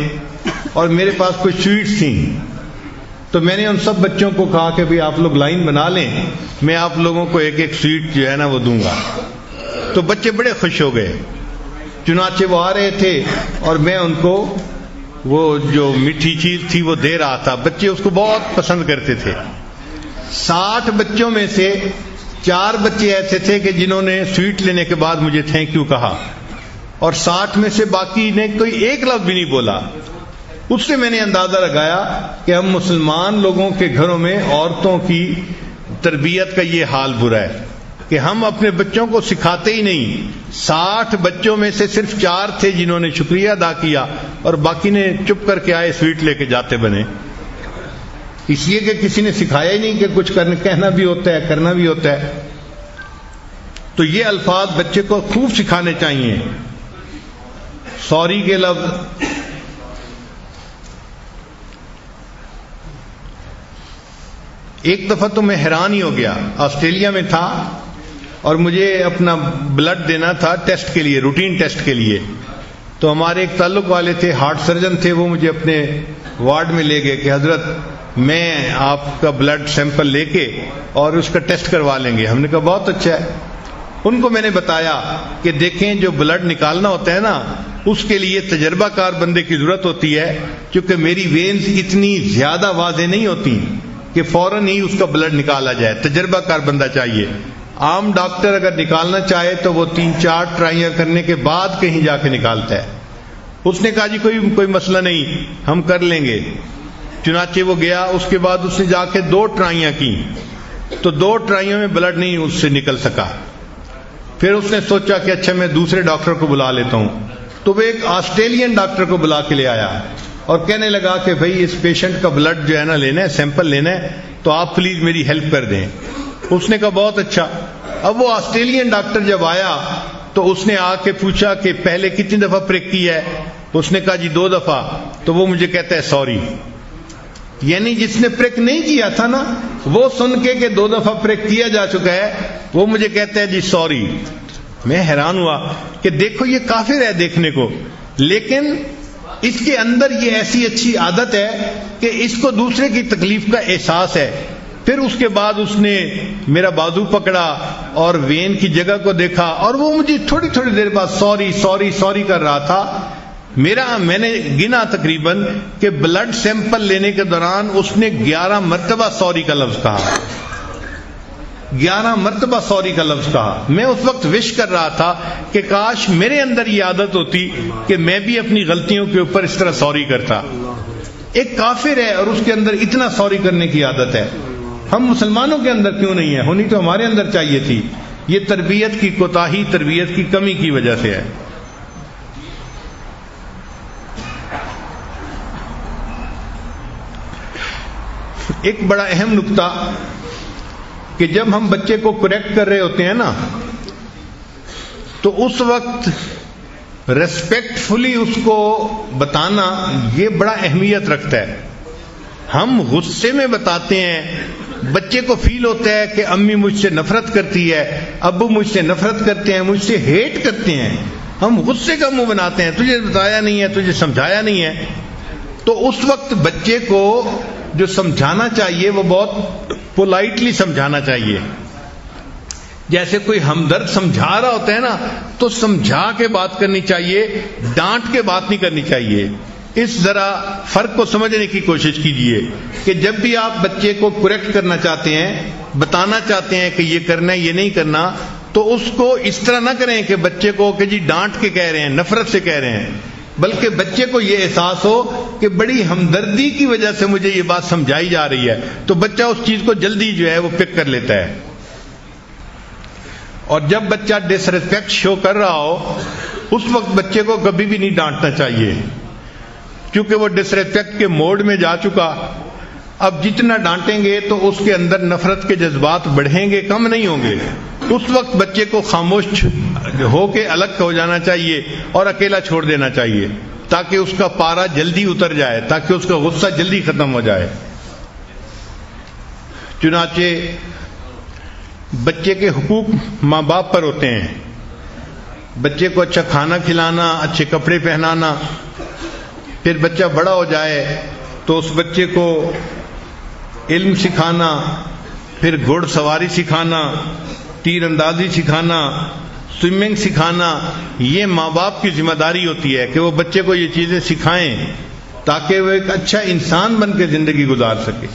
اور میرے پاس کوئی سویٹس تھیں، تو میں نے ان سب بچوں کو کہا کہ بھئی آپ لوگ لائن بنا لیں، میں آپ لوگوں کو ایک سویٹ جو ہے نا وہ دوں گا۔ تو بچے بڑے خوش ہو گئے، چنانچہ وہ آ رہے تھے اور میں ان کو وہ جو میٹھی چیز تھی وہ دے رہا تھا۔ بچے اس کو بہت پسند کرتے تھے۔ 60 بچوں میں سے 4 بچے ایسے تھے کہ جنہوں نے سویٹ لینے کے بعد مجھے تھینک یو کہا، اور 60 میں سے باقی نے کوئی ایک لفظ بھی نہیں بولا۔ اس سے میں نے اندازہ لگایا کہ ہم مسلمان لوگوں کے گھروں میں عورتوں کی تربیت کا یہ حال برا ہے کہ ہم اپنے بچوں کو سکھاتے ہی نہیں. 60 بچوں میں سے صرف 4 تھے جنہوں نے شکریہ ادا کیا اور باقی نے چپ کر کے آئے سویٹ لے کے جاتے بنے. اس لیے کہ کسی نے سکھایا ہی نہیں کہ کچھ کہنا بھی ہوتا ہے، کرنا بھی ہوتا ہے. تو یہ الفاظ بچے کو خوب سکھانے چاہیے. سوری کے لفظ، ایک دفعہ تو میں حیران ہی ہو گیا. آسٹریلیا میں تھا اور مجھے اپنا بلڈ دینا تھا ٹیسٹ کے لیے، روٹین ٹیسٹ کے لیے. تو ہمارے ایک تعلق والے تھے، ہارٹ سرجن تھے، وہ مجھے اپنے وارڈ میں لے گئے کہ حضرت میں آپ کا بلڈ سیمپل لے کے اور اس کا ٹیسٹ کروا لیں گے. ہم نے کہا بہت اچھا ہے. ان کو میں نے بتایا کہ دیکھیں جو بلڈ نکالنا ہوتا ہے نا، اس کے لیے تجربہ کار بندے کی ضرورت ہوتی ہے، کیونکہ میری وینز اتنی زیادہ واضح نہیں ہوتی کہ فوراً ہی اس کا بلڈ نکالا جائے. تجربہ کار بندہ چاہیے. عام ڈاکٹر اگر نکالنا چاہے تو وہ 3-4 ٹرائیاں کرنے کے بعد کہیں جا کے نکالتا ہے. اس نے کہا جی کوئی مسئلہ نہیں، ہم کر لیں گے. چنانچہ وہ گیا. اس کے بعد اس نے جا کے 2 ٹرائیاں کی تو 2 ٹرائیوں میں بلڈ نہیں اس سے نکل سکا. پھر اس نے سوچا کہ اچھا میں دوسرے ڈاکٹر کو بلا لیتا ہوں. تو وہ ایک آسٹریلین ڈاکٹر کو بلا کے لے آیا اور کہنے لگا کہ بھئی اس پیشنٹ کا بلڈ جو ہے نا لینا ہے، سیمپل لینا ہے، تو آپ پلیز میری ہیلپ کر دیں. اس نے کہا بہت اچھا. اب وہ آسٹریلین ڈاکٹر جب آیا تو اس نے آ کے پوچھا کہ پہلے کتنی دفعہ پرک کی ہے. اس نے کہا جی 2 دفعہ. تو وہ مجھے کہتا ہے سوری. یعنی جس نے پرک نہیں کیا تھا نا، وہ سن کے کہ 2 دفعہ پرک کیا جا چکا ہے، وہ مجھے کہتا ہے جی سوری. میں حیران ہوا کہ دیکھو یہ کافر ہے دیکھنے کو، لیکن اس کے اندر یہ ایسی اچھی عادت ہے کہ اس کو دوسرے کی تکلیف کا احساس ہے. پھر اس کے بعد اس نے میرا بازو پکڑا اور وین کی جگہ کو دیکھا اور وہ مجھے تھوڑی تھوڑی دیر بعد سوری سوری سوری کر رہا تھا. میں نے گنا تقریباً کہ بلڈ سیمپل لینے کے دوران اس نے 11 مرتبہ سوری کا لفظ کہا. 11 مرتبہ سوری کا لفظ کہا. میں اس وقت وش کر رہا تھا کہ کاش میرے اندر یہ عادت ہوتی کہ میں بھی اپنی غلطیوں کے اوپر اس طرح سوری کرتا. ایک کافر ہے اور اس کے اندر اتنا سوری کرنے کی عادت ہے. ہم مسلمانوں کے اندر کیوں نہیں ہے؟ ہونی تو ہمارے اندر چاہیے تھی. یہ تربیت کی کوتاہی، تربیت کی کمی کی وجہ سے ہے. ایک بڑا اہم نقطہ کہ جب ہم بچے کو کریکٹ کر رہے ہوتے ہیں نا، تو اس وقت ریسپیکٹ فلی اس کو بتانا یہ بڑا اہمیت رکھتا ہے. ہم غصے میں بتاتے ہیں، بچے کو فیل ہوتا ہے کہ امی مجھ سے نفرت کرتی ہے، ابو مجھ سے نفرت کرتے ہیں، مجھ سے ہیٹ کرتے ہیں. ہم غصے کا منہ بناتے ہیں، تجھے بتایا نہیں ہے، تجھے سمجھایا نہیں ہے. تو اس وقت بچے کو جو سمجھانا چاہیے وہ بہت پولائٹلی سمجھانا چاہیے. جیسے کوئی ہمدرد سمجھا رہا ہوتا ہے نا، تو سمجھا کے بات کرنی چاہیے، ڈانٹ کے بات نہیں کرنی چاہیے. اس ذرا فرق کو سمجھنے کی کوشش کیجئے کہ جب بھی آپ بچے کو کریکٹ کرنا چاہتے ہیں، بتانا چاہتے ہیں کہ یہ کرنا ہے یہ نہیں کرنا، تو اس کو اس طرح نہ کریں کہ بچے کو کہ جی ڈانٹ کے کہہ رہے ہیں، نفرت سے کہہ رہے ہیں، بلکہ بچے کو یہ احساس ہو کہ بڑی ہمدردی کی وجہ سے مجھے یہ بات سمجھائی جا رہی ہے. تو بچہ اس چیز کو جلدی جو ہے وہ پک کر لیتا ہے. اور جب بچہ ڈس ریسپیکٹ شو کر رہا ہو، اس وقت بچے کو کبھی بھی نہیں ڈانٹنا چاہیے، کیونکہ وہ ڈس ریسپیکٹ کے موڈ میں جا چکا. اب جتنا ڈانٹیں گے تو اس کے اندر نفرت کے جذبات بڑھیں گے، کم نہیں ہوں گے. اس وقت بچے کو خاموش ہو کے الگ ہو جانا چاہیے اور اکیلا چھوڑ دینا چاہیے، تاکہ اس کا پارا جلدی اتر جائے، تاکہ اس کا غصہ جلدی ختم ہو جائے. چنانچہ بچے کے حقوق ماں باپ پر ہوتے ہیں. بچے کو اچھا کھانا کھلانا، اچھے کپڑے پہنانا. پھر بچہ بڑا ہو جائے تو اس بچے کو علم سکھانا، پھر گھوڑ سواری سکھانا، تیر اندازی سکھانا، سوئمنگ سکھانا. یہ ماں باپ کی ذمہ داری ہوتی ہے کہ وہ بچے کو یہ چیزیں سکھائیں تاکہ وہ ایک اچھا انسان بن کے زندگی گزار سکے.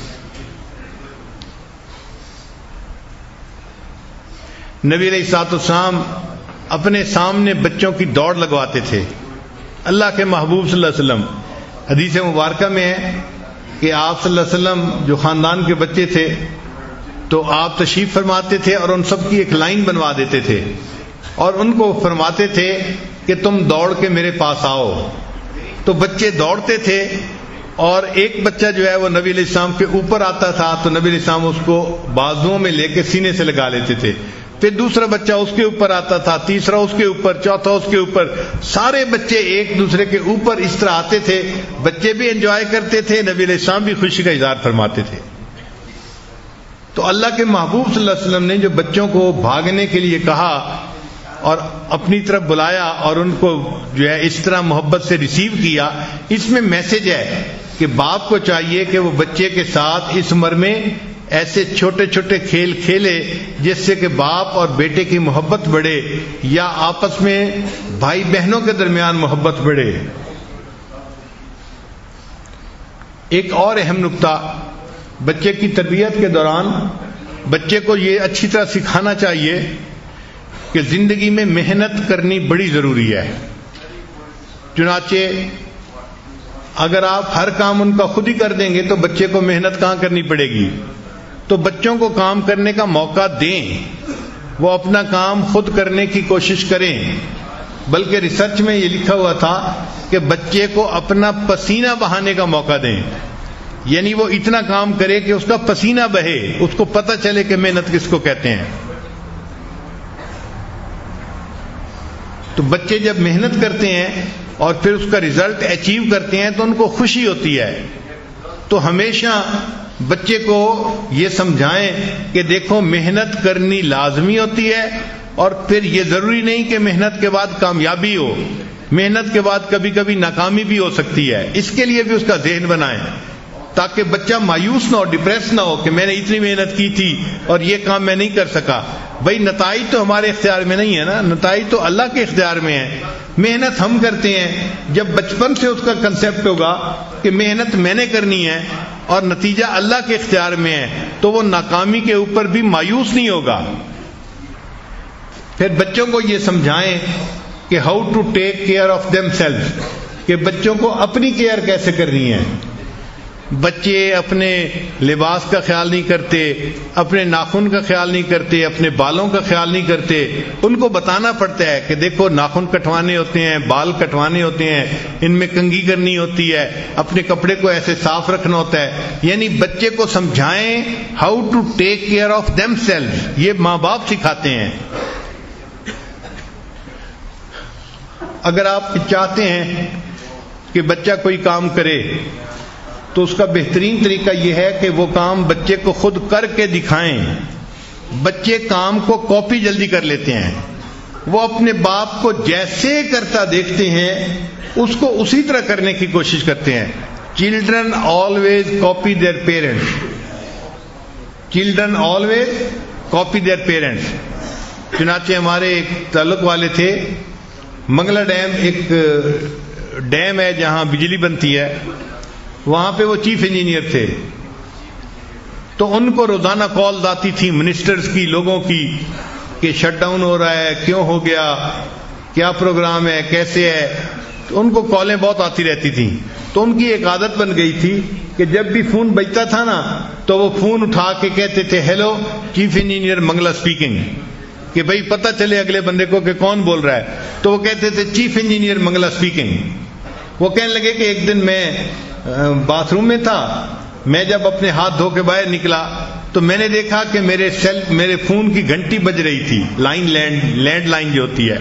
نبی علیہ الصلوۃ والسلام اپنے سامنے بچوں کی دوڑ لگواتے تھے. اللہ کے محبوب صلی اللہ علیہ وسلم حدیث مبارکہ میں ہے کہ آپ صلی اللہ علیہ وسلم جو خاندان کے بچے تھے تو آپ تشریف فرماتے تھے اور ان سب کی ایک لائن بنوا دیتے تھے اور ان کو فرماتے تھے کہ تم دوڑ کے میرے پاس آؤ. تو بچے دوڑتے تھے اور ایک بچہ جو ہے وہ نبی علیہ السلام کے اوپر آتا تھا تو نبی علیہ السلام اس کو بازوؤں میں لے کے سینے سے لگا لیتے تھے. پھر دوسرا بچہ اس کے اوپر آتا تھا, تیسرا اس کے اوپر, چوتھا اس کے اوپر. سارے بچے ایک دوسرے کے اوپر اس طرح آتے تھے. بچے بھی انجوائے کرتے تھے, نبی علیہ السلام بھی خوشی کا اظہار فرماتے تھے. تو اللہ کے محبوب صلی اللہ علیہ وسلم نے جو بچوں کو بھاگنے کے لیے کہا اور اپنی طرف بلایا اور ان کو جو ہے اس طرح محبت سے ریسیو کیا, اس میں میسج ہے کہ باپ کو چاہیے کہ وہ بچے کے ساتھ اس عمر میں ایسے چھوٹے چھوٹے کھیل کھیلے جس سے کہ باپ اور بیٹے کی محبت بڑھے یا آپس میں بھائی بہنوں کے درمیان محبت بڑھے. ایک اور اہم نقطہ, بچے کی تربیت کے دوران بچے کو یہ اچھی طرح سکھانا چاہیے کہ زندگی میں محنت کرنی بڑی ضروری ہے. چنانچہ اگر آپ ہر کام ان کا خود ہی کر دیں گے تو بچے کو محنت کہاں کرنی پڑے گی. تو بچوں کو کام کرنے کا موقع دیں, وہ اپنا کام خود کرنے کی کوشش کریں. بلکہ ریسرچ میں یہ لکھا ہوا تھا کہ بچے کو اپنا پسینہ بہانے کا موقع دیں, یعنی وہ اتنا کام کرے کہ اس کا پسینہ بہے, اس کو پتہ چلے کہ محنت کس کو کہتے ہیں. تو بچے جب محنت کرتے ہیں اور پھر اس کا رزلٹ اچیو کرتے ہیں تو ان کو خوشی ہوتی ہے. تو ہمیشہ بچے کو یہ سمجھائیں کہ دیکھو محنت کرنی لازمی ہوتی ہے اور پھر یہ ضروری نہیں کہ محنت کے بعد کامیابی ہو, محنت کے بعد کبھی کبھی ناکامی بھی ہو سکتی ہے. اس کے لیے بھی اس کا ذہن بنائیں تاکہ بچہ مایوس نہ ہو, ڈپریس نہ ہو کہ میں نے اتنی محنت کی تھی اور یہ کام میں نہیں کر سکا. بھائی نتائج تو ہمارے اختیار میں نہیں ہے نا, نتائج تو اللہ کے اختیار میں ہے. محنت ہم کرتے ہیں. جب بچپن سے اس کا کنسیپٹ ہوگا کہ محنت میں نے کرنی ہے اور نتیجہ اللہ کے اختیار میں ہے تو وہ ناکامی کے اوپر بھی مایوس نہیں ہوگا. پھر بچوں کو یہ سمجھائیں کہ how to take care of themselves, کہ بچوں کو اپنی کیئر کیسے کرنی ہے. بچے اپنے لباس کا خیال نہیں کرتے, اپنے ناخن کا خیال نہیں کرتے, اپنے بالوں کا خیال نہیں کرتے. ان کو بتانا پڑتا ہے کہ دیکھو ناخن کٹوانے ہوتے ہیں, بال کٹوانے ہوتے ہیں, ان میں کنگھی کرنی ہوتی ہے, اپنے کپڑے کو ایسے صاف رکھنا ہوتا ہے. یعنی بچے کو سمجھائیں how to take care of themselves, یہ ماں باپ سکھاتے ہیں. اگر آپ چاہتے ہیں کہ بچہ کوئی کام کرے تو اس کا بہترین طریقہ یہ ہے کہ وہ کام بچے کو خود کر کے دکھائیں. بچے کام کو کاپی جلدی کر لیتے ہیں, وہ اپنے باپ کو جیسے کرتا دیکھتے ہیں اس کو اسی طرح کرنے کی کوشش کرتے ہیں. Children always copy their parents, children always copy their parents. چنانچہ ہمارے ایک تعلق والے تھے, منگلا ڈیم ایک ڈیم ہے جہاں بجلی بنتی ہے, وہاں پہ وہ چیف انجینئر تھے. تو ان کو روزانہ کالز آتی تھی منسٹرز کی, لوگوں کی, کہ شٹ ڈاؤن ہو رہا ہے, کیوں ہو گیا, کیا پروگرام ہے, کیسے ہے. تو ان کو کالیں بہت آتی رہتی تھیں. تو ان کی ایک عادت بن گئی تھی کہ جب بھی فون بجتا تھا نا تو وہ فون اٹھا کے کہتے تھے hello chief engineer Mangla speaking, کہ بھئی پتہ چلے اگلے بندے کو کہ کون بول رہا ہے. تو وہ کہتے تھے چیف انجینئر منگلا اسپیکنگ. وہ کہنے لگے کہ ایک دن میں باتھ روم میں تھا, میں جب اپنے ہاتھ دھو کے باہر نکلا تو میں نے دیکھا کہ میرے فون کی گھنٹی بج رہی تھی, لینڈ لائن جو ہوتی ہے.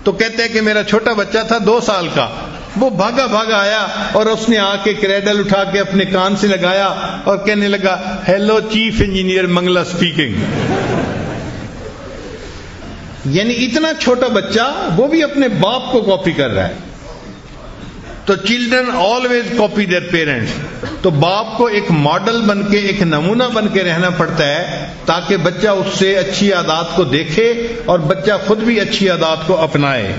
تو کہتے ہیں کہ میرا چھوٹا بچہ تھا 2 سال کا, وہ بھاگا آیا اور اس نے آ کے کریڈل اٹھا کے اپنے کان سے لگایا اور کہنے لگا hello chief engineer Mangla speaking. یعنی اتنا چھوٹا بچہ وہ بھی اپنے باپ کو کاپی کر رہا ہے. تو children always copy their parents. تو باپ کو ایک ماڈل بن کے, ایک نمونہ بن کے رہنا پڑتا ہے تاکہ بچہ اس سے اچھی عادات کو دیکھے اور بچہ خود بھی اچھی عادات کو اپنائے.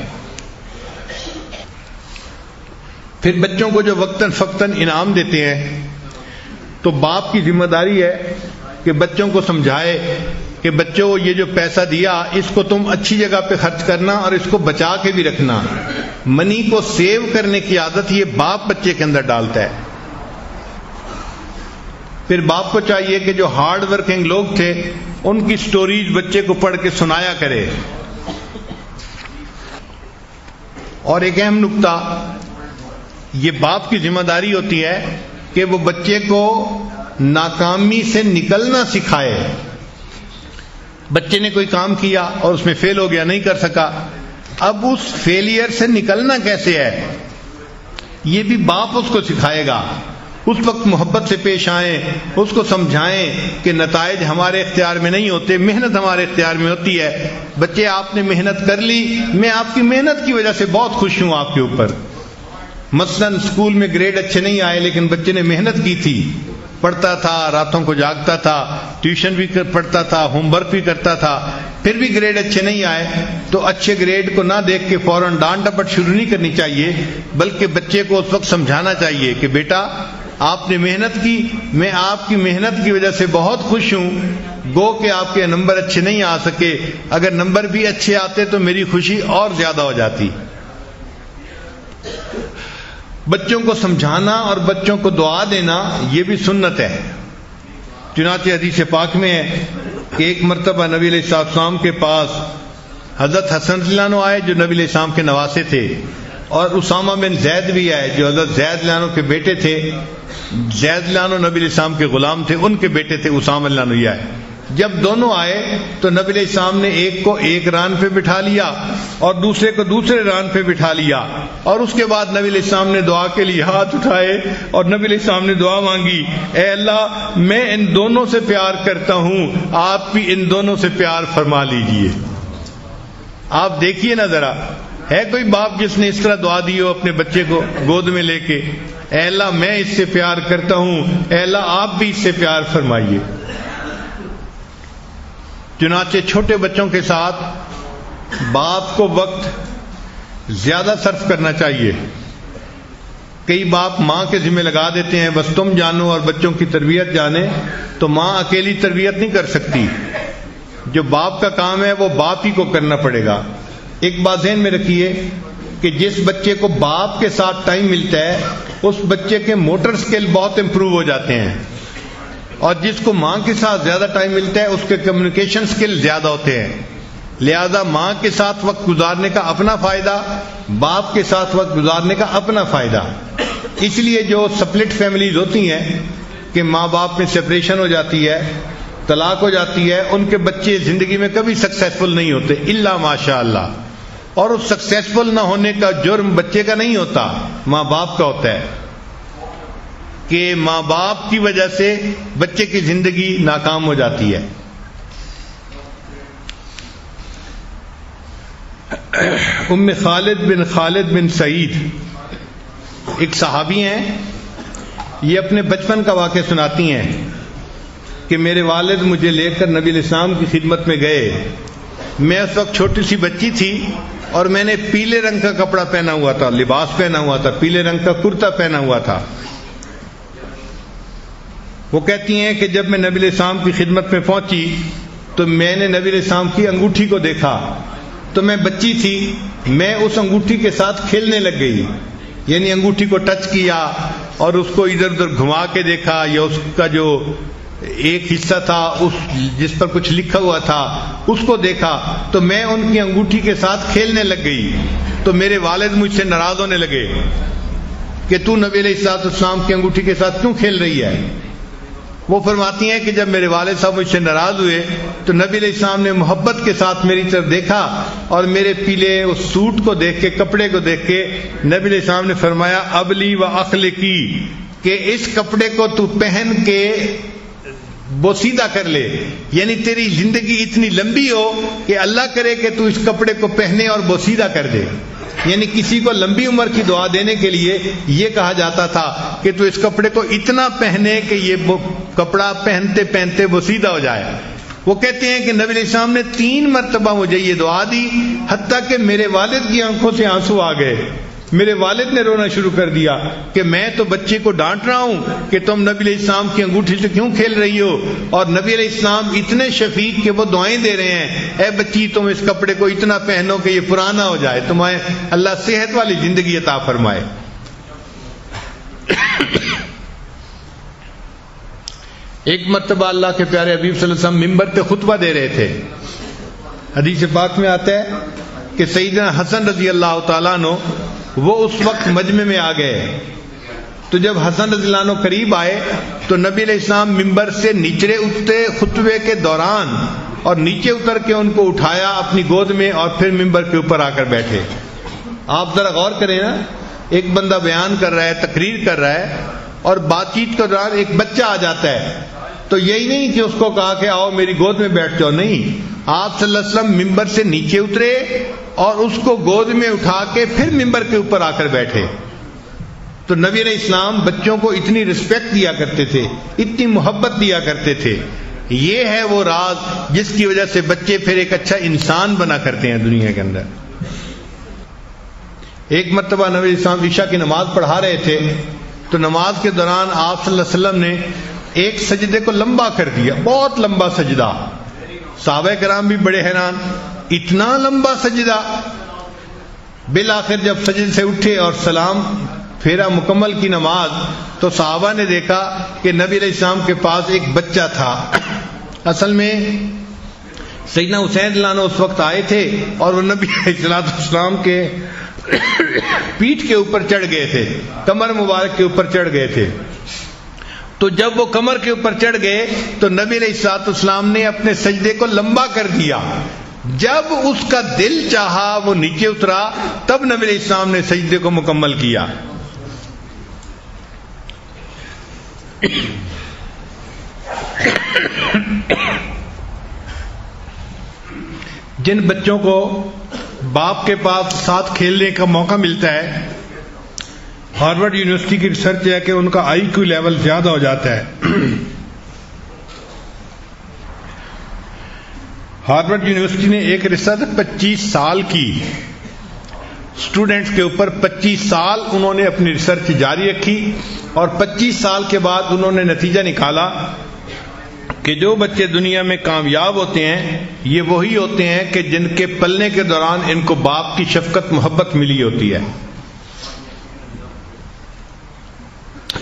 پھر بچوں کو جو وقتاً فوقتاً انعام دیتے ہیں تو باپ کی ذمہ داری ہے کہ بچوں کو سمجھائے کہ بچوں یہ جو پیسہ دیا اس کو تم اچھی جگہ پہ خرچ کرنا اور اس کو بچا کے بھی رکھنا. منی کو سیو کرنے کی عادت یہ باپ بچے کے اندر ڈالتا ہے. پھر باپ کو چاہیے کہ جو ہارڈ ورکنگ لوگ تھے ان کی سٹوریز بچے کو پڑھ کے سنایا کرے. اور ایک اہم نکتہ، یہ باپ کی ذمہ داری ہوتی ہے کہ وہ بچے کو ناکامی سے نکلنا سکھائے. بچے نے کوئی کام کیا اور اس میں فیل ہو گیا، نہیں کر سکا، اب اس فیلئر سے نکلنا کیسے ہے یہ بھی باپ اس کو سکھائے گا. اس وقت محبت سے پیش آئیں، اس کو سمجھائیں کہ نتائج ہمارے اختیار میں نہیں ہوتے، محنت ہمارے اختیار میں ہوتی ہے. بچے آپ نے محنت کر لی، میں آپ کی محنت کی وجہ سے بہت خوش ہوں آپ کے اوپر. مثلا اسکول میں گریڈ اچھے نہیں آئے لیکن بچے نے محنت کی تھی، پڑھتا تھا، راتوں کو جاگتا تھا، ٹیوشن بھی پڑھتا تھا، ہوم ورک بھی کرتا تھا، پھر بھی گریڈ اچھے نہیں آئے تو اچھے گریڈ کو نہ دیکھ کے فوراً ڈانٹ ڈپٹ شروع نہیں کرنی چاہیے، بلکہ بچے کو اس وقت سمجھانا چاہیے کہ بیٹا آپ نے محنت کی، میں آپ کی محنت کی وجہ سے بہت خوش ہوں. گو کہ آپ کے نمبر اچھے نہیں آ سکے، اگر نمبر بھی اچھے آتے تو میری خوشی اور زیادہ ہو جاتی. بچوں کو سمجھانا اور بچوں کو دعا دینا یہ بھی سنت ہے. چنانچہ حدیث پاک میں ہے کہ ایک مرتبہ نبی علیہ السلام کے پاس حضرت حسن رضی اللہ عنہ آئے جو نبی علیہ السلام کے نواسے تھے، اور اسامہ بن زید بھی آئے جو حضرت زید رضی اللہ عنہ کے بیٹے تھے. زید رضی اللہ عنہ نبی علیہ السلام کے غلام تھے، ان کے بیٹے تھے اسامہ رضی اللہ عنہ آئے. جب دونوں آئے تو نبی علیہ السلام نے ایک کو ایک ران پہ بٹھا لیا اور دوسرے کو دوسرے ران پہ بٹھا لیا، اور اس کے بعد نبی علیہ السلام نے دعا کے لیے ہاتھ اٹھائے اور نبی علیہ السلام نے دعا مانگی، اے اللہ میں ان دونوں سے پیار کرتا ہوں، آپ بھی ان دونوں سے پیار فرما لیجئے. آپ دیکھیے نا ذرا، ہے کوئی باپ جس نے اس طرح دعا دی ہو اپنے بچے کو گود میں لے کے، اے اللہ میں اس سے پیار کرتا ہوں، اے اللہ آپ بھی اس سے پیار فرمائیے. چنانچہ چھوٹے بچوں کے ساتھ باپ کو وقت زیادہ صرف کرنا چاہیے. کئی باپ ماں کے ذمہ لگا دیتے ہیں بس تم جانو اور بچوں کی تربیت جانے، تو ماں اکیلی تربیت نہیں کر سکتی. جو باپ کا کام ہے وہ باپ ہی کو کرنا پڑے گا. ایک بات ذہن میں رکھیے کہ جس بچے کو باپ کے ساتھ ٹائم ملتا ہے اس بچے کے موٹر سکل بہت امپروو ہو جاتے ہیں، اور جس کو ماں کے ساتھ زیادہ ٹائم ملتا ہے اس کے کمیونیکیشن سکل زیادہ ہوتے ہیں. لہذا ماں کے ساتھ وقت گزارنے کا اپنا فائدہ، باپ کے ساتھ وقت گزارنے کا اپنا فائدہ. اس لیے جو سپلٹ فیملیز ہوتی ہیں کہ ماں باپ میں سپریشن ہو جاتی ہے، طلاق ہو جاتی ہے، ان کے بچے زندگی میں کبھی سکسیسفل نہیں ہوتے الا ماشاء اللہ. اور اس سکسیسفل نہ ہونے کا جرم بچے کا نہیں ہوتا، ماں باپ کا ہوتا ہے کہ ماں باپ کی وجہ سے بچے کی زندگی ناکام ہو جاتی ہے. ام خالد بن سعید ایک صحابی ہیں، یہ اپنے بچپن کا واقعہ سناتی ہیں کہ میرے والد مجھے لے کر نبی علیہ السلام کی خدمت میں گئے. میں اس وقت چھوٹی سی بچی تھی اور میں نے پیلے رنگ کا کپڑا پہنا ہوا تھا، لباس پہنا ہوا تھا، پیلے رنگ کا کرتا پہنا ہوا تھا. وہ کہتی ہیں کہ جب میں نبی علیہ السلام کی خدمت میں پہنچی تو میں نے نبی علیہ السلام کی انگوٹھی کو دیکھا، تو میں بچی تھی، میں اس انگوٹھی کے ساتھ کھیلنے لگ گئی. یعنی انگوٹھی کو ٹچ کیا اور اس کو ادھر ادھر گھما کے دیکھا، یا اس کا جو ایک حصہ تھا اس جس پر کچھ لکھا ہوا تھا اس کو دیکھا، تو میں ان کی انگوٹھی کے ساتھ کھیلنے لگ گئی. تو میرے والد مجھ سے ناراض ہونے لگے کہ تو نبی علیہ السلام کی انگوٹھی کے ساتھ کیوں کھیل رہی ہے. وہ فرماتی ہیں کہ جب میرے والد صاحب مجھ سے ناراض ہوئے تو نبی علیہ السلام نے محبت کے ساتھ میری طرف دیکھا اور میرے پیلے اس سوٹ کو دیکھ کے، کپڑے کو دیکھ کے نبی علیہ السلام نے فرمایا ابلی و اخلقی، کہ اس کپڑے کو تو پہن کے بوسیدہ کر لے. یعنی تیری زندگی اتنی لمبی ہو کہ اللہ کرے کہ تو اس کپڑے کو پہنے اور بوسیدہ کر دے. یعنی کسی کو لمبی عمر کی دعا دینے کے لیے یہ کہا جاتا تھا کہ تو اس کپڑے کو اتنا پہنے کہ یہ کپڑا پہنتے پہنتے بوسیدہ ہو جائے. وہ کہتے ہیں کہ نبی علیہ السلام نے 3 مرتبہ مجھے یہ دعا دی، حتیٰ کہ میرے والد کی آنکھوں سے آنسو آ گئے. میرے والد نے رونا شروع کر دیا کہ میں تو بچے کو ڈانٹ رہا ہوں کہ تم نبی علیہ السلام کی انگوٹھی سے کیوں کھیل رہی ہو، اور نبی علیہ السلام اتنے شفیق کہ وہ دعائیں دے رہے ہیں، اے بچی تم اس کپڑے کو اتنا پہنو کہ یہ پرانا ہو جائے، تمہیں اللہ صحت والی زندگی عطا فرمائے۔ ایک مرتبہ اللہ کے پیارے حبیب صلی اللہ علیہ وسلم ممبر پہ خطبہ دے رہے تھے۔ حدیث پاک میں آتا ہے کہ سیدنا حسن رضی اللہ تعالیٰ عنہ وہ اس وقت مجمع میں آ گئے، تو جب حسن رضی اللہ عنہ قریب آئے تو نبی علیہ السلام ممبر سے نیچے اترے خطبے کے دوران، اور نیچے اتر کے ان کو اٹھایا اپنی گود میں اور پھر ممبر کے اوپر آ کر بیٹھے۔ آپ ذرا غور کریں نا، ایک بندہ بیان کر رہا ہے، تقریر کر رہا ہے، اور بات چیت کے دوران ایک بچہ آ جاتا ہے، تو یہی نہیں کہ اس کو کہا کہ آؤ میری گود میں بیٹھ جاؤ، نہیں، آپ صلی اللہ علیہ وسلم ممبر سے نیچے اترے اور اس کو گود میں اٹھا کے پھر ممبر کے اوپر آ کر بیٹھے۔ تو نبی علیہ السلام بچوں کو اتنی رسپیکٹ دیا کرتے تھے، اتنی محبت دیا کرتے تھے۔ یہ ہے وہ راز جس کی وجہ سے بچے پھر ایک اچھا انسان بنا کرتے ہیں دنیا کے اندر۔ ایک مرتبہ نبی علیہ السلام عشاء کی نماز پڑھا رہے تھے، تو نماز کے دوران آپ صلی اللہ علیہ وسلم نے ایک سجدے کو لمبا کر دیا، بہت لمبا سجدہ۔ صحابہ کرام بھی بڑے حیران، اتنا لمبا سجدہ۔ بالآخر جب سجدے سے اٹھے اور سلام پھیرا مکمل کی نماز، تو صحابہ نے دیکھا کہ نبی علیہ السلام کے پاس ایک بچہ تھا۔ اصل میں سیدنا حسین رضی اللہ عنہ اس وقت آئے تھے اور وہ نبی علیہ السلام کے پیٹھ کے اوپر چڑھ گئے تھے، کمر مبارک کے اوپر چڑھ گئے تھے۔ تو جب وہ کمر کے اوپر چڑھ گئے تو نبی علیہ السلام نے اپنے سجدے کو لمبا کر دیا۔ جب اس کا دل چاہا وہ نیچے اترا، تب نبی علیہ السلام نے سجدے کو مکمل کیا۔ جن بچوں کو باپ کے پاس ساتھ کھیلنے کا موقع ملتا ہے، ہارورڈ یونیورسٹی کی ریسرچ ہے کہ ان کا آئی کیو لیول زیادہ ہو جاتا ہے۔ ہارورڈ یونیورسٹی نے ایک ریسرچ 25 سال کی، اسٹوڈنٹس کے اوپر 25 سال انہوں نے اپنی ریسرچ جاری رکھی، اور 25 سال کے بعد انہوں نے نتیجہ نکالا کہ جو بچے دنیا میں کامیاب ہوتے ہیں یہ وہی ہوتے ہیں کہ جن کے پلنے کے دوران ان کو باپ کی شفقت محبت ملی ہوتی ہے۔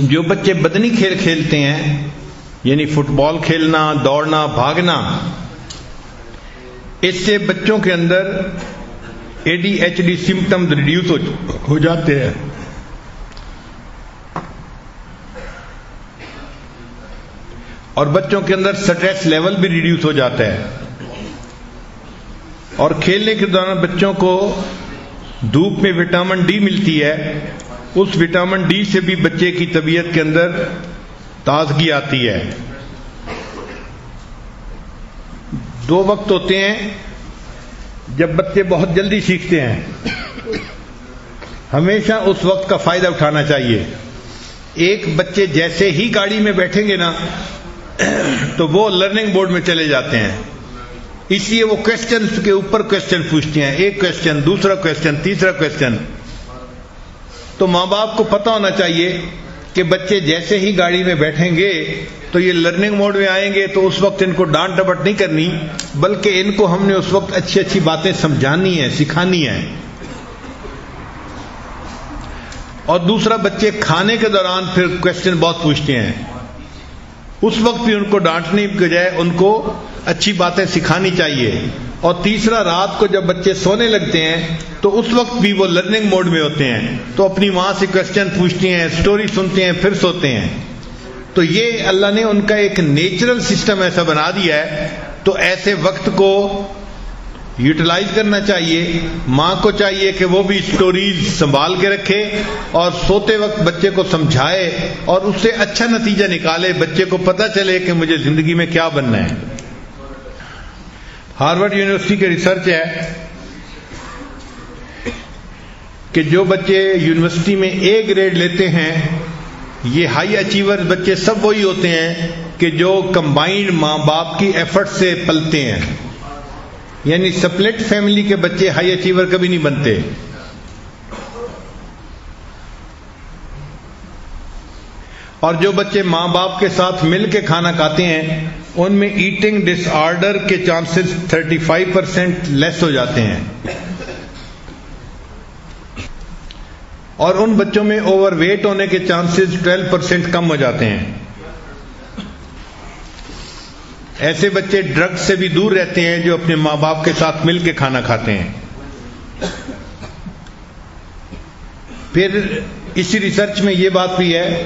جو بچے بدنی کھیل کھیلتے ہیں، یعنی فٹ بال کھیلنا، دوڑنا، بھاگنا، اس سے بچوں کے اندر ADHD سمپٹم ریڈیوس ہو جاتے ہیں۔ اور بچوں کے اندر سٹریس لیول بھی ریڈیوس ہو جاتا ہے۔ اور کھیلنے کے دوران بچوں کو دھوپ میں وٹامن ڈی ملتی ہے، اس وٹامن ڈی سے بھی بچے کی طبیعت کے اندر تازگی آتی ہے۔ 2 وقت ہوتے ہیں جب بچے بہت جلدی سیکھتے ہیں، ہمیشہ اس وقت کا فائدہ اٹھانا چاہیے۔ ایک بچے جیسے ہی گاڑی میں بیٹھیں گے نا تو وہ لرننگ بورڈ میں چلے جاتے ہیں، اس لیے وہ کوسچنز کے اوپر کوسچن پوچھتے ہیں، ایک کوسچن، دوسرا کوسچن، تیسرا کوسچن۔ تو ماں باپ کو پتہ ہونا چاہیے کہ بچے جیسے ہی گاڑی میں بیٹھیں گے تو یہ لرننگ موڈ میں آئیں گے، تو اس وقت ان کو ڈانٹ ڈپٹ نہیں کرنی، بلکہ ان کو ہم نے اس وقت اچھی اچھی باتیں سمجھانی ہیں، سکھانی ہیں۔ اور دوسرا، بچے کھانے کے دوران پھر کوسچن بہت پوچھتے ہیں، اس وقت بھی ان کو ڈانٹنے کے بجائے ان کو اچھی باتیں سکھانی چاہیے۔ اور تیسرا، رات کو جب بچے سونے لگتے ہیں تو اس وقت بھی وہ لرننگ موڈ میں ہوتے ہیں، تو اپنی ماں سے کوسچن پوچھتے ہیں، سٹوری سنتے ہیں، پھر سوتے ہیں۔ تو یہ اللہ نے ان کا ایک نیچرل سسٹم ایسا بنا دیا ہے، تو ایسے وقت کو یوٹیلائز کرنا چاہیے۔ ماں کو چاہیے کہ وہ بھی سٹوریز سنبھال کے رکھے اور سوتے وقت بچے کو سمجھائے اور اس سے اچھا نتیجہ نکالے، بچے کو پتہ چلے کہ مجھے زندگی میں کیا بننا ہے۔ ہارورڈ یونیورسٹی کے ریسرچ ہے کہ جو بچے یونیورسٹی میں A گریڈ لیتے ہیں، یہ ہائی اچیور بچے سب وہی ہوتے ہیں کہ جو کمبائنڈ ماں باپ کی ایفرٹ سے پلتے ہیں، یعنی سپلٹ فیملی کے بچے ہائی اچیور کبھی نہیں بنتے۔ اور جو بچے ماں باپ کے ساتھ مل کے کھانا کھاتے ہیں ان میں ایٹنگ ڈس آرڈر کے چانسز 35% لیس ہو جاتے ہیں، اور ان بچوں میں اوور ویٹ ہونے کے چانسز 12% کم ہو جاتے ہیں۔ ایسے بچے ڈرگز سے بھی دور رہتے ہیں جو اپنے ماں باپ کے ساتھ مل کے کھانا کھاتے ہیں۔ پھر اسی ریسرچ میں یہ بات بھی ہے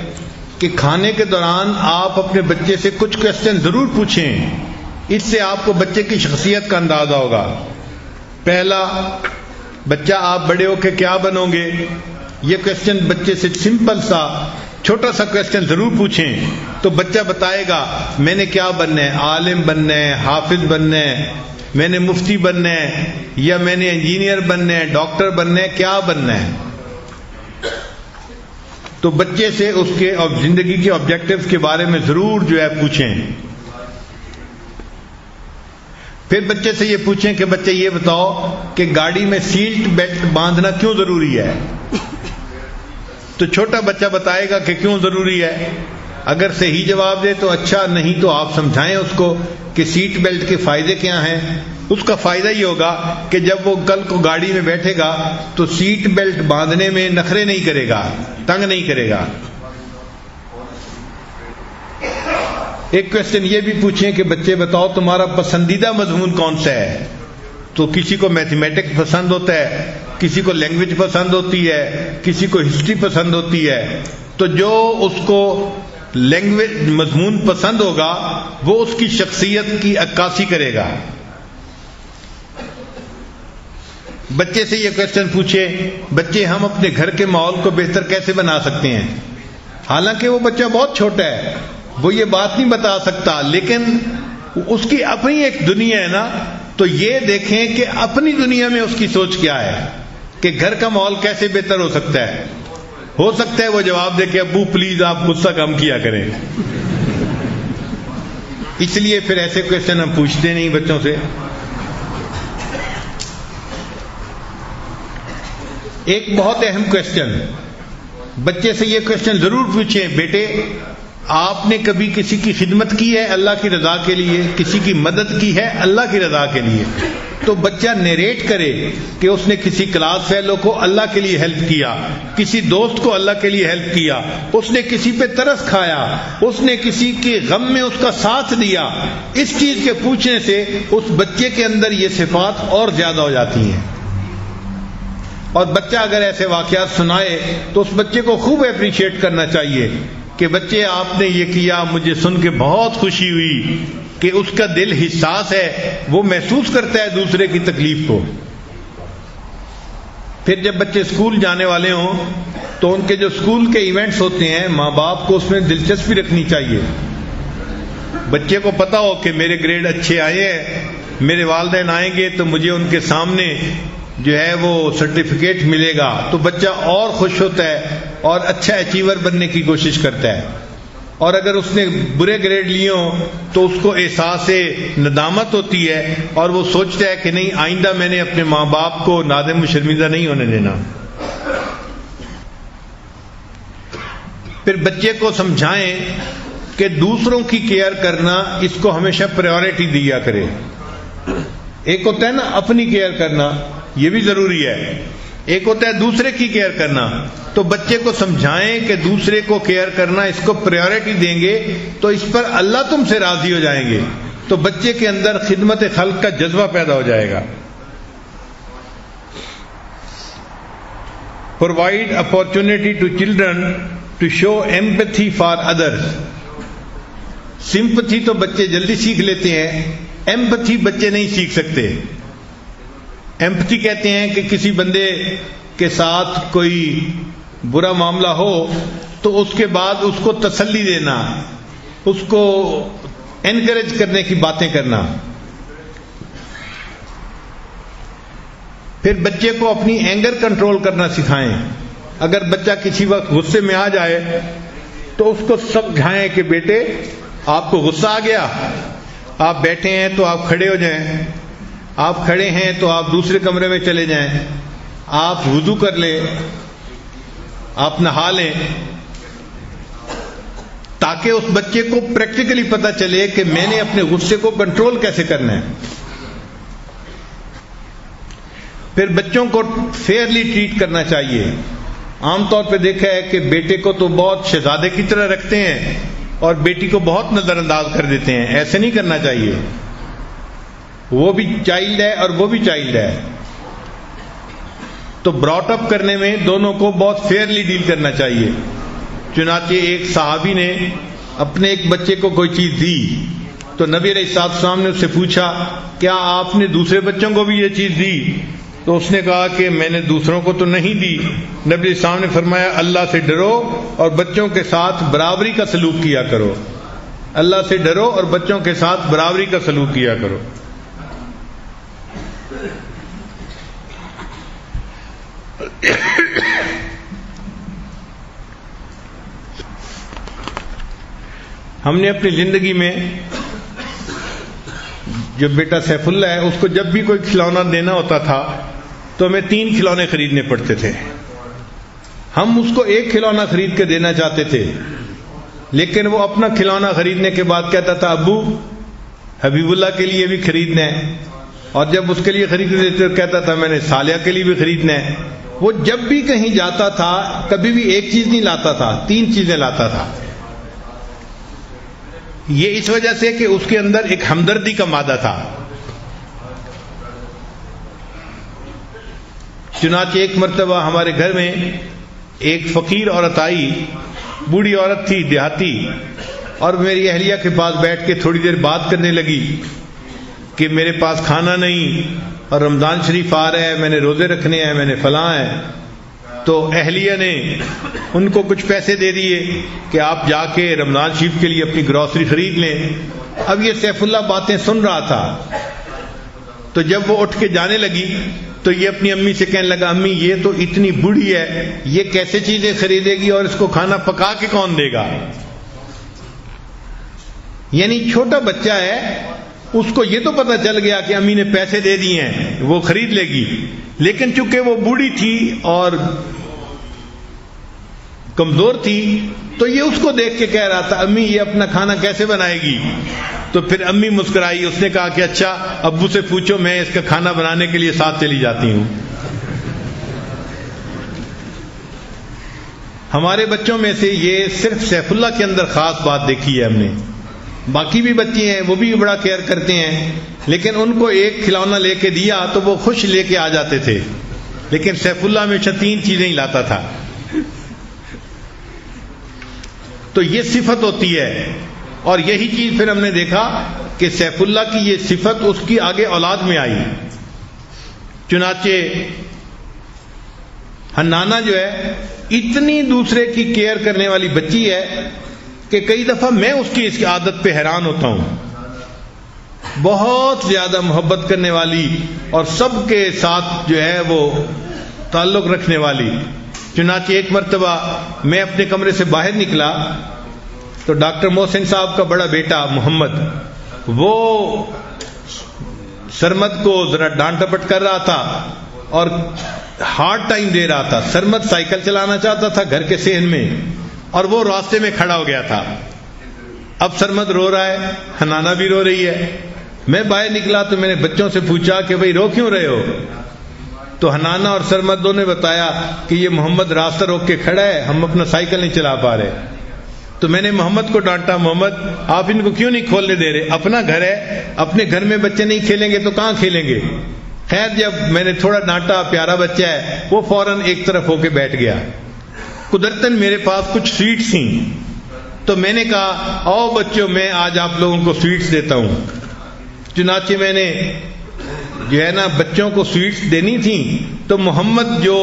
کہ کھانے کے دوران آپ اپنے بچے سے کچھ کوسچن ضرور پوچھیں، اس سے آپ کو بچے کی شخصیت کا اندازہ ہوگا۔ پہلا، بچہ آپ بڑے ہو کے کیا بنو گے؟ یہ کوسچن بچے سے سمپل سا چھوٹا سا کوسچن ضرور پوچھیں تو بچہ بتائے گا میں نے کیا بننا ہے، عالم بننا ہے، حافظ بننا ہے، میں نے مفتی بننا ہے، یا میں نے انجینئر بننا ہے، ڈاکٹر بننا ہے، کیا بننا ہے۔ تو بچے سے اس کے زندگی کے آبجیکٹیوز کے بارے میں ضرور جو ہے پوچھیں۔ پھر بچے سے یہ پوچھیں کہ بچے یہ بتاؤ کہ گاڑی میں سیٹ بیلٹ باندھنا کیوں ضروری ہے؟ تو چھوٹا بچہ بتائے گا کہ کیوں ضروری ہے۔ اگر صحیح جواب دے تو اچھا، نہیں تو آپ سمجھائیں اس کو کہ سیٹ بیلٹ کے فائدے کیا ہیں۔ اس کا فائدہ یہ ہوگا کہ جب وہ کل کو گاڑی میں بیٹھے گا تو سیٹ بیلٹ باندھنے میں نخرے نہیں کرے گا، تنگ نہیں کرے گا۔ ایک کوسچن یہ بھی پوچھیں کہ بچے بتاؤ تمہارا پسندیدہ مضمون کون سا ہے؟ تو کسی کو میتھمیٹکس پسند ہوتا ہے، کسی کو لینگویج پسند ہوتی ہے، کسی کو ہسٹری پسند ہوتی ہے۔ تو جو اس کو لینگویج مضمون پسند ہوگا وہ اس کی شخصیت کی عکاسی کرے گا۔ بچے سے یہ کوسچن پوچھے بچے ہم اپنے گھر کے ماحول کو بہتر کیسے بنا سکتے ہیں؟ حالانکہ وہ بچہ بہت چھوٹا ہے، وہ یہ بات نہیں بتا سکتا، لیکن اس کی اپنی ایک دنیا ہے نا، تو یہ دیکھیں کہ اپنی دنیا میں اس کی سوچ کیا ہے کہ گھر کا ماحول کیسے بہتر ہو سکتا ہے۔ ہو سکتا ہے وہ جواب دے کہ ابو پلیز آپ غصہ کم کیا کریں۔ اس لیے پھر ایسے کوسچن ہم پوچھتے نہیں بچوں سے۔ ایک بہت اہم کوسچن، بچے سے یہ کوسچن ضرور پوچھیں بیٹے آپ نے کبھی کسی کی خدمت کی ہے اللہ کی رضا کے لیے، کسی کی مدد کی ہے اللہ کی رضا کے لیے؟ تو بچہ نیریٹ کرے کہ اس نے کسی کلاس فیلو کو اللہ کے لیے ہیلپ کیا، کسی دوست کو اللہ کے لیے ہیلپ کیا، اس نے کسی پہ ترس کھایا، اس نے کسی کے غم میں اس کا ساتھ دیا۔ اس چیز کے پوچھنے سے اس بچے کے اندر یہ صفات اور زیادہ ہو جاتی ہیں۔ اور بچہ اگر ایسے واقعات سنائے تو اس بچے کو خوب اپریشیٹ کرنا چاہیے کہ بچے آپ نے یہ کیا، مجھے سن کے بہت خوشی ہوئی کہ اس کا دل حساس ہے، وہ محسوس کرتا ہے دوسرے کی تکلیف کو۔ پھر جب بچے اسکول جانے والے ہوں تو ان کے جو اسکول کے ایونٹس ہوتے ہیں ماں باپ کو اس میں دلچسپی رکھنی چاہیے۔ بچے کو پتا ہو کہ میرے گریڈ اچھے آئے ہیں، میرے والدین آئیں گے تو مجھے ان کے سامنے جو ہے وہ سرٹیفکیٹ ملے گا، تو بچہ اور خوش ہوتا ہے اور اچھا اچیور بننے کی کوشش کرتا ہے۔ اور اگر اس نے برے گریڈ لیے ہوں تو اس کو احساس ندامت ہوتی ہے اور وہ سوچتا ہے کہ نہیں آئندہ میں نے اپنے ماں باپ کو نادم و شرمندہ نہیں ہونے دینا۔ پھر بچے کو سمجھائیں کہ دوسروں کی کیئر کرنا اس کو ہمیشہ پریورٹی دیا کرے۔ ایک ہوتا ہے نا اپنی کیئر کرنا، یہ بھی ضروری ہے، ایک ہوتا ہے دوسرے کی کیئر کرنا۔ تو بچے کو سمجھائیں کہ دوسرے کو کیئر کرنا اس کو پریورٹی دیں گے تو اس پر اللہ تم سے راضی ہو جائیں گے، تو بچے کے اندر خدمت خلق کا جذبہ پیدا ہو جائے گا۔ Provide opportunity to children to show empathy for others. Sympathy تو بچے جلدی سیکھ لیتے ہیں، ایمپتھی بچے نہیں سیکھ سکتے۔ ایمپتھی کہتے ہیں کہ کسی بندے کے ساتھ کوئی برا معاملہ ہو تو اس کے بعد اس کو تسلی دینا، اس کو انکریج کرنے کی باتیں کرنا۔ پھر بچے کو اپنی اینگر کنٹرول کرنا سکھائیں۔ اگر بچہ کسی وقت غصے میں آ جائے تو اس کو سمجھائیں کہ بیٹے آپ کو غصہ آ گیا، آپ بیٹھے ہیں تو آپ کھڑے ہو جائیں، آپ کھڑے ہیں تو آپ دوسرے کمرے میں چلے جائیں، آپ وضو کر لیں، آپ نہا لیں۔ تاکہ اس بچے کو پریکٹیکلی پتہ چلے کہ میں نے اپنے غصے کو کنٹرول کیسے کرنا ہے. پھر بچوں کو فیئرلی ٹریٹ کرنا چاہیے. عام طور پہ دیکھا ہے کہ بیٹے کو تو بہت شہزادے کی طرح رکھتے ہیں اور بیٹی کو بہت نظر انداز کر دیتے ہیں. ایسے نہیں کرنا چاہیے. وہ بھی چائلڈ ہے اور وہ بھی چائلڈ ہے. تو براٹ اپ کرنے میں دونوں کو بہت فیئرلی ڈیل کرنا چاہیے. چنانچہ ایک صحابی نے اپنے ایک بچے کو کوئی چیز دی تو نبی علیہ السلام نے اس سے پوچھا کیا آپ نے دوسرے بچوں کو بھی یہ چیز دی؟ تو اس نے کہا کہ میں نے دوسروں کو تو نہیں دی. نبی علیہ السلام نے فرمایا اللہ سے ڈرو اور بچوں کے ساتھ برابری کا سلوک کیا کرو. اللہ سے ڈرو اور بچوں کے ساتھ برابری کا سلوک کیا کرو. ہم نے اپنی زندگی میں جو بیٹا سیف اللہ ہے اس کو جب بھی کوئی کھلونا دینا ہوتا تھا تو ہمیں 3 کھلونے خریدنے پڑتے تھے. ہم اس کو ایک کھلونا خرید کے دینا چاہتے تھے لیکن وہ اپنا کھلونا خریدنے کے بعد کہتا تھا ابو حبیب اللہ کے لیے بھی خریدنا ہے. اور جب اس کے لیے خریدنے دیتے تو کہتا تھا میں نے صالحہ کے لیے بھی خریدنا ہے. وہ جب بھی کہیں جاتا تھا کبھی بھی ایک چیز نہیں لاتا تھا، 3 چیزیں لاتا تھا. یہ اس وجہ سے کہ اس کے اندر ایک ہمدردی کا مادہ تھا. چنانچہ ایک مرتبہ ہمارے گھر میں ایک فقیر عورت آئی، بوڑھی عورت تھی دیہاتی، اور میری اہلیہ کے پاس بیٹھ کے تھوڑی دیر بات کرنے لگی کہ میرے پاس کھانا نہیں اور رمضان شریف آ رہا ہے، میں نے روزے رکھنے ہیں، میں نے فلاں ہے. تو اہلیہ نے ان کو کچھ پیسے دے دیے کہ آپ جا کے رمضان شریف کے لیے اپنی گروسری خرید لیں. اب یہ سیف اللہ باتیں سن رہا تھا تو جب وہ اٹھ کے جانے لگی تو یہ اپنی امی سے کہنے لگا امی یہ تو اتنی بوڑھی ہے، یہ کیسے چیزیں خریدے گی اور اس کو کھانا پکا کے کون دے گا؟ یعنی چھوٹا بچہ ہے، اس کو یہ تو پتہ چل گیا کہ امی نے پیسے دے دیے ہیں وہ خرید لے گی، لیکن چونکہ وہ بوڑھی تھی اور کمزور تھی تو یہ اس کو دیکھ کے کہہ رہا تھا امی یہ اپنا کھانا کیسے بنائے گی؟ تو پھر امی مسکرائی، اس نے کہا کہ اچھا ابو سے پوچھو، میں اس کا کھانا بنانے کے لیے ساتھ چلی جاتی ہوں. ہمارے بچوں میں سے یہ صرف سیف اللہ کے اندر خاص بات دیکھی ہے ہم نے. باقی بھی بچے ہیں وہ بھی بڑا کیئر کرتے ہیں، لیکن ان کو ایک کھلونا لے کے دیا تو وہ خوش لے کے آ جاتے تھے، لیکن سیف اللہ ہمیشہ 3 چیزیں ہی لاتا تھا. تو یہ صفت ہوتی ہے، اور یہی چیز پھر ہم نے دیکھا کہ سیف اللہ کی یہ صفت اس کی آگے اولاد میں آئی. چنانچہ حنانہ جو ہے اتنی دوسرے کی کیئر کرنے والی بچی ہے کہ کئی دفعہ میں اس کی عادت پہ حیران ہوتا ہوں. بہت زیادہ محبت کرنے والی اور سب کے ساتھ جو ہے وہ تعلق رکھنے والی. چنانچہ ایک مرتبہ میں اپنے کمرے سے باہر نکلا تو ڈاکٹر محسن صاحب کا بڑا بیٹا محمد وہ سرمد کو ذرا ڈانٹ ڈپٹ کر رہا تھا اور ہارڈ ٹائم دے رہا تھا. سرمد سائیکل چلانا چاہتا تھا گھر کے صحن میں اور وہ راستے میں کھڑا ہو گیا تھا. اب سرمد رو رہا ہے، حنانہ بھی رو رہی ہے. میں باہر نکلا تو میں نے بچوں سے پوچھا کہ بھئی رو کیوں رہے ہو؟ تو حنانہ اور سرمد دونوں نے بتایا کہ یہ محمد راستہ روک کے کھڑا ہے، ہم اپنا سائیکل نہیں چلا پا رہے. تو میں نے محمد کو ڈانٹا، محمد آپ ان کو کیوں نہیں کھولنے دے رہے؟ اپنا گھر ہے، اپنے گھر میں بچے نہیں کھیلیں گے تو کہاں کھیلیں گے؟ خیر جب میں نے تھوڑا ڈانٹا، پیارا بچہ ہے، وہ فوراً ایک طرف ہو کے بیٹھ گیا. قدرتاً میرے پاس کچھ سویٹس تھیں تو میں نے کہا آؤ بچوں میں آج آپ لوگوں کو سویٹس دیتا ہوں. چنانچہ میں نے جو ہے نا بچوں کو سویٹس دینی تھیں تو محمد جو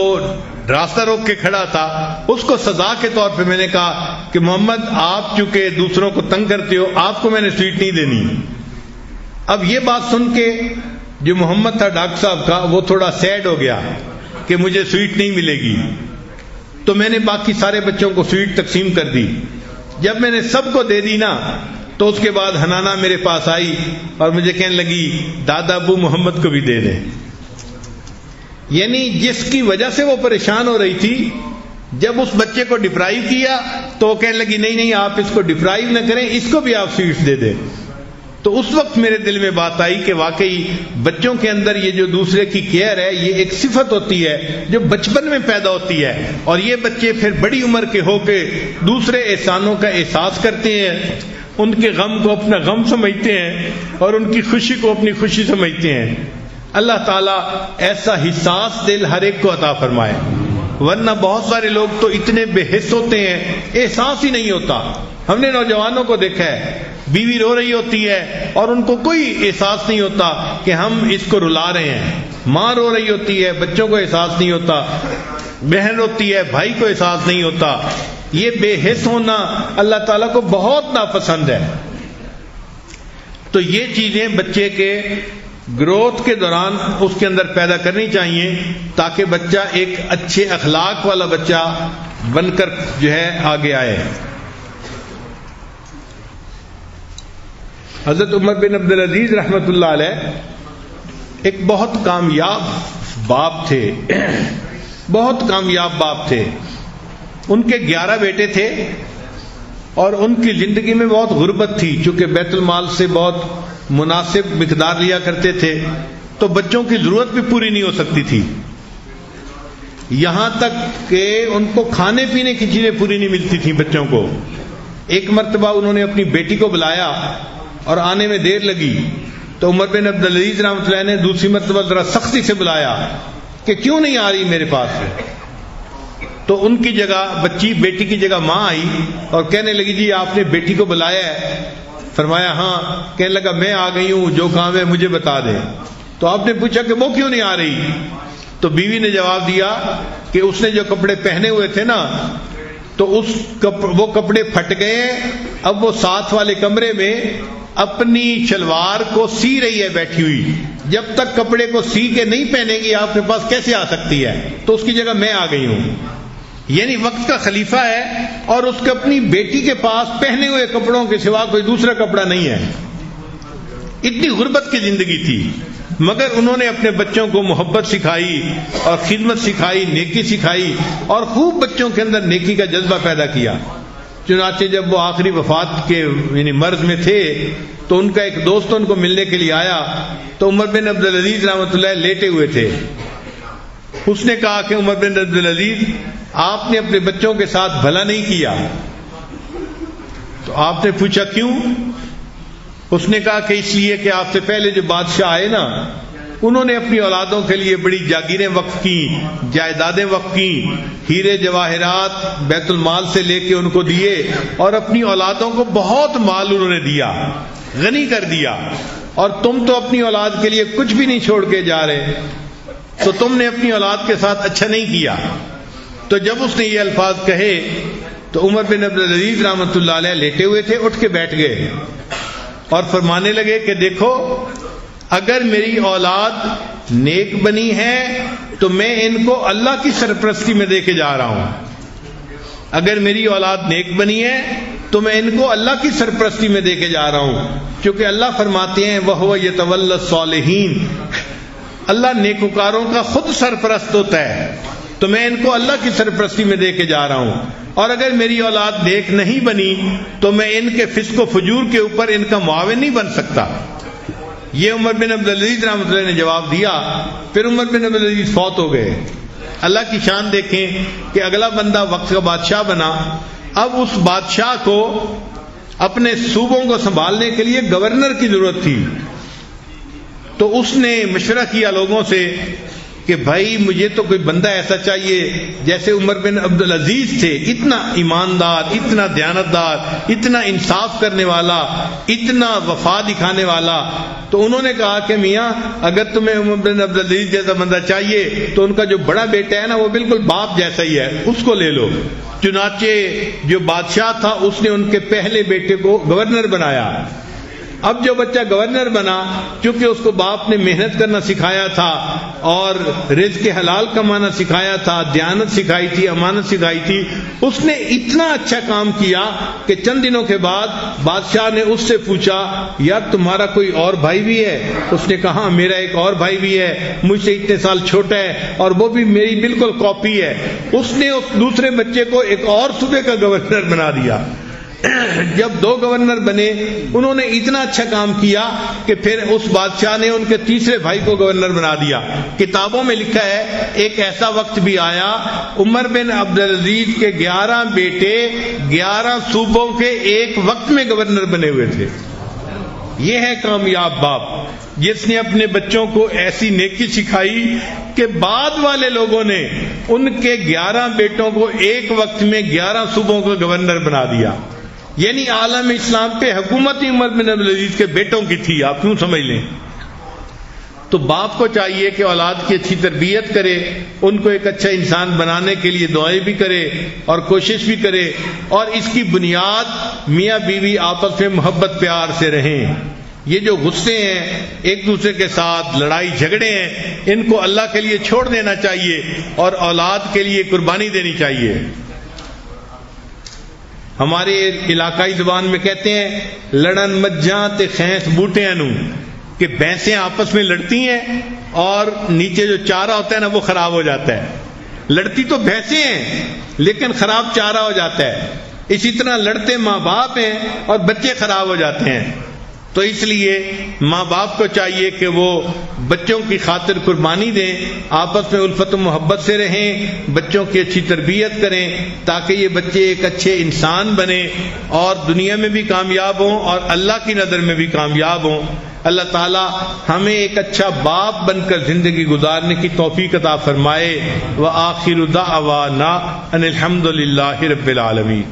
راستہ روک کے کھڑا تھا اس کو سزا کے طور پہ میں نے کہا کہ محمد آپ چونکہ دوسروں کو تنگ کرتے ہو، آپ کو میں نے سویٹ نہیں دینی. اب یہ بات سن کے جو محمد تھا ڈاکٹر صاحب کا وہ تھوڑا سیڈ ہو گیا کہ مجھے سویٹ نہیں ملے گی. تو میں نے باقی سارے بچوں کو سویٹ تقسیم کر دی. جب میں نے سب کو دے دی نا تو اس کے بعد حنانہ میرے پاس آئی اور مجھے کہنے لگی دادا ابو محمد کو بھی دے دیں. یعنی جس کی وجہ سے وہ پریشان ہو رہی تھی جب اس بچے کو ڈپرائیو کیا تو وہ کہنے لگی نہیں نہیں آپ اس کو ڈپرائیو نہ کریں، اس کو بھی آپ سویٹس دے دیں. تو اس وقت میرے دل میں بات آئی کہ واقعی بچوں کے اندر یہ جو دوسرے کی کیئر ہے یہ ایک صفت ہوتی ہے جو بچپن میں پیدا ہوتی ہے، اور یہ بچے پھر بڑی عمر کے ہو کے دوسرے احسانوں کا احساس کرتے ہیں، ان کے غم کو اپنا غم سمجھتے ہیں اور ان کی خوشی کو اپنی خوشی سمجھتے ہیں. اللہ تعالیٰ ایسا حساس دل ہر ایک کو عطا فرمائے، ورنہ بہت سارے لوگ تو اتنے بے حس ہوتے ہیں احساس ہی نہیں ہوتا. ہم نے نوجوانوں کو دیکھا ہے، بیوی رو رہی ہوتی ہے اور ان کو کوئی احساس نہیں ہوتا کہ ہم اس کو رلا رہے ہیں، ماں رو رہی ہوتی ہے، بچوں کو احساس نہیں ہوتا، بہن روتی ہے، بھائی کو احساس نہیں ہوتا. یہ بے حس ہونا اللہ تعالیٰ کو بہت ناپسند ہے. تو یہ چیزیں بچے کے گروتھ کے دوران اس کے اندر پیدا کرنی چاہیے تاکہ بچہ ایک اچھے اخلاق والا بچہ بن کر جو ہے آگے آئے. حضرت عمر بن عبدالعزیز رحمۃ اللہ علیہ ایک بہت کامیاب باپ تھے، بہت کامیاب باپ تھے. ان کے 11 بیٹے تھے اور ان کی زندگی میں بہت غربت تھی، چونکہ بیت المال سے بہت مناسب مقدار لیا کرتے تھے تو بچوں کی ضرورت بھی پوری نہیں ہو سکتی تھی، یہاں تک کہ ان کو کھانے پینے کی چیزیں پوری نہیں ملتی تھیں بچوں کو. ایک مرتبہ انہوں نے اپنی بیٹی کو بلایا اور آنے میں دیر لگی تو عمر بن عبدالعزیز رحمۃ اللہ نے دوسری مرتبہ ذرا سختی سے بلایا کہ کیوں نہیں آ رہی میرے پاس. تو ان کی جگہ بیٹی کی جگہ ماں آئی اور کہنے لگی جی آپ نے بیٹی کو بلایا ہے؟ فرمایا ہاں. کہنے لگا میں آ گئی ہوں، جو کام ہے مجھے بتا دیں. تو آپ نے پوچھا کہ وہ کیوں نہیں آ رہی؟ تو بیوی نے جواب دیا کہ اس نے جو کپڑے پہنے ہوئے تھے نا تو وہ کپڑے پھٹ گئے. اب وہ ساتھ والے کمرے میں اپنی شلوار کو سی رہی ہے بیٹھی ہوئی، جب تک کپڑے کو سی کے نہیں پہنے گی آپ کے پاس کیسے آ سکتی ہے؟ تو اس کی جگہ میں آ گئی ہوں. یعنی وقت کا خلیفہ ہے اور اس کے اپنی بیٹی کے پاس پہنے ہوئے کپڑوں کے سوا کوئی دوسرا کپڑا نہیں ہے. اتنی غربت کی زندگی تھی، مگر انہوں نے اپنے بچوں کو محبت سکھائی اور خدمت سکھائی، نیکی سکھائی اور خوب بچوں کے اندر نیکی کا جذبہ پیدا کیا. چنانچہ جب وہ آخری وفات کے یعنی مرض میں تھے تو ان کا ایک دوست ان کو ملنے کے لیے آیا تو عمر بن عبدالعزیز رحمۃ اللہ لیٹے ہوئے تھے. اس نے کہا کہ عمر بن عبدالعزیز آپ نے اپنے بچوں کے ساتھ بھلا نہیں کیا. تو آپ نے پوچھا کیوں؟ اس نے کہا کہ اس لیے کہ آپ سے پہلے جو بادشاہ آئے نا انہوں نے اپنی اولادوں کے لیے بڑی جاگیریں وقف کی، جائیدادیں وقف کی، ہیرے جواہرات بیت المال سے لے کے ان کو دیے اور اپنی اولادوں کو بہت مال انہوں نے دیا، غنی کر دیا. اور تم تو اپنی اولاد کے لیے کچھ بھی نہیں چھوڑ کے جا رہے، تو تم نے اپنی اولاد کے ساتھ اچھا نہیں کیا. تو جب اس نے یہ الفاظ کہے تو عمر بن عبدالعزیز رحمۃ اللہ علیہ لیٹے ہوئے تھے، اٹھ کے بیٹھ گئے اور فرمانے لگے کہ دیکھو اگر میری اولاد نیک بنی ہے تو میں ان کو اللہ کی سرپرستی میں دے کے جا رہا ہوں. اگر میری اولاد نیک بنی ہے تو میں ان کو اللہ کی سرپرستی میں دے کے جا رہا ہوں، کیونکہ اللہ فرماتے ہیں وَهُوَ يَتَوَلَّى الصَّالِحِينَ، اللہ نیکوکاروں کا خود سرپرست ہوتا ہے، تو میں ان کو اللہ کی سرپرستی میں دے کے جا رہا ہوں. اور اگر میری اولاد نیک نہیں بنی تو میں ان کے فسق و فجور کے اوپر ان کا معاون نہیں بن سکتا. یہ عمر بن عبدالعزیز رحمۃ اللہ نے جواب دیا. پھر عمر بن عبدالعزیز فوت ہو گئے. اللہ کی شان دیکھیں کہ اگلا بندہ وقت کا بادشاہ بنا. اب اس بادشاہ کو اپنے صوبوں کو سنبھالنے کے لیے گورنر کی ضرورت تھی. تو اس نے مشورہ کیا لوگوں سے کہ بھائی مجھے تو کوئی بندہ ایسا چاہیے جیسے عمر بن عبدالعزیز تھے، اتنا ایماندار، اتنا دیانتدار، اتنا انصاف کرنے والا، اتنا وفا دکھانے والا. تو انہوں نے کہا کہ میاں اگر تمہیں عمر بن عبدالعزیز جیسا بندہ چاہیے تو ان کا جو بڑا بیٹا ہے نا وہ بالکل باپ جیسا ہی ہے، اس کو لے لو. چنانچہ جو بادشاہ تھا اس نے ان کے پہلے بیٹے کو گورنر بنایا اب جو بچہ گورنر بنا، چونکہ اس کو باپ نے محنت کرنا سکھایا تھا اور رزق حلال کمانا سکھایا تھا، دیانت سکھائی تھی، امانت سکھائی تھی، اس نے اتنا اچھا کام کیا کہ چند دنوں کے بعد بادشاہ نے اس سے پوچھا یار تمہارا کوئی اور بھائی بھی ہے؟ اس نے کہا میرا ایک اور بھائی بھی ہے، مجھ سے اتنے سال چھوٹا ہے اور وہ بھی میری بالکل کاپی ہے۔ اس نے اس دوسرے بچے کو ایک اور صوبے کا گورنر بنا دیا۔ جب 2 گورنر بنے، انہوں نے اتنا اچھا کام کیا کہ پھر اس بادشاہ نے ان کے تیسرے بھائی کو گورنر بنا دیا۔ کتابوں میں لکھا ہے ایک ایسا وقت بھی آیا عمر بن عبدالعزیز کے 11 بیٹے 11 صوبوں کے ایک وقت میں گورنر بنے ہوئے تھے۔ یہ ہے کامیاب باپ جس نے اپنے بچوں کو ایسی نیکی سکھائی کہ بعد والے لوگوں نے ان کے 11 بیٹوں کو ایک وقت میں 11 صوبوں کو گورنر بنا دیا۔ یعنی عالم اسلام پہ حکومت عمر بن عبدالعزیز کے بیٹوں کی تھی، آپ کیوں سمجھ لیں۔ تو باپ کو چاہیے کہ اولاد کی اچھی تربیت کرے، ان کو ایک اچھا انسان بنانے کے لیے دعائیں بھی کرے اور کوشش بھی کرے، اور اس کی بنیاد میاں بیوی آپس میں محبت پیار سے رہیں۔ یہ جو غصے ہیں ایک دوسرے کے ساتھ، لڑائی جھگڑے ہیں، ان کو اللہ کے لیے چھوڑ دینا چاہیے اور اولاد کے لیے قربانی دینی چاہیے۔ ہمارے علاقائی زبان میں کہتے ہیں لڑن مجھاں تے خینس بوٹیاں نو، کہ بھینسیں آپس میں لڑتی ہیں اور نیچے جو چارہ ہوتا ہے نا وہ خراب ہو جاتا ہے۔ لڑتی تو بھینسیں ہیں لیکن خراب چارہ ہو جاتا ہے۔ اسی طرح لڑتے ماں باپ ہیں اور بچے خراب ہو جاتے ہیں۔ تو اس لیے ماں باپ کو چاہیے کہ وہ بچوں کی خاطر قربانی دیں، آپس میں الفت و محبت سے رہیں، بچوں کی اچھی تربیت کریں تاکہ یہ بچے ایک اچھے انسان بنیں اور دنیا میں بھی کامیاب ہوں اور اللہ کی نظر میں بھی کامیاب ہوں۔ اللہ تعالی ہمیں ایک اچھا باپ بن کر زندگی گزارنے کی توفیق عطا فرمائے۔ وآخر دعوانا ان الحمد للہ رب العالمین۔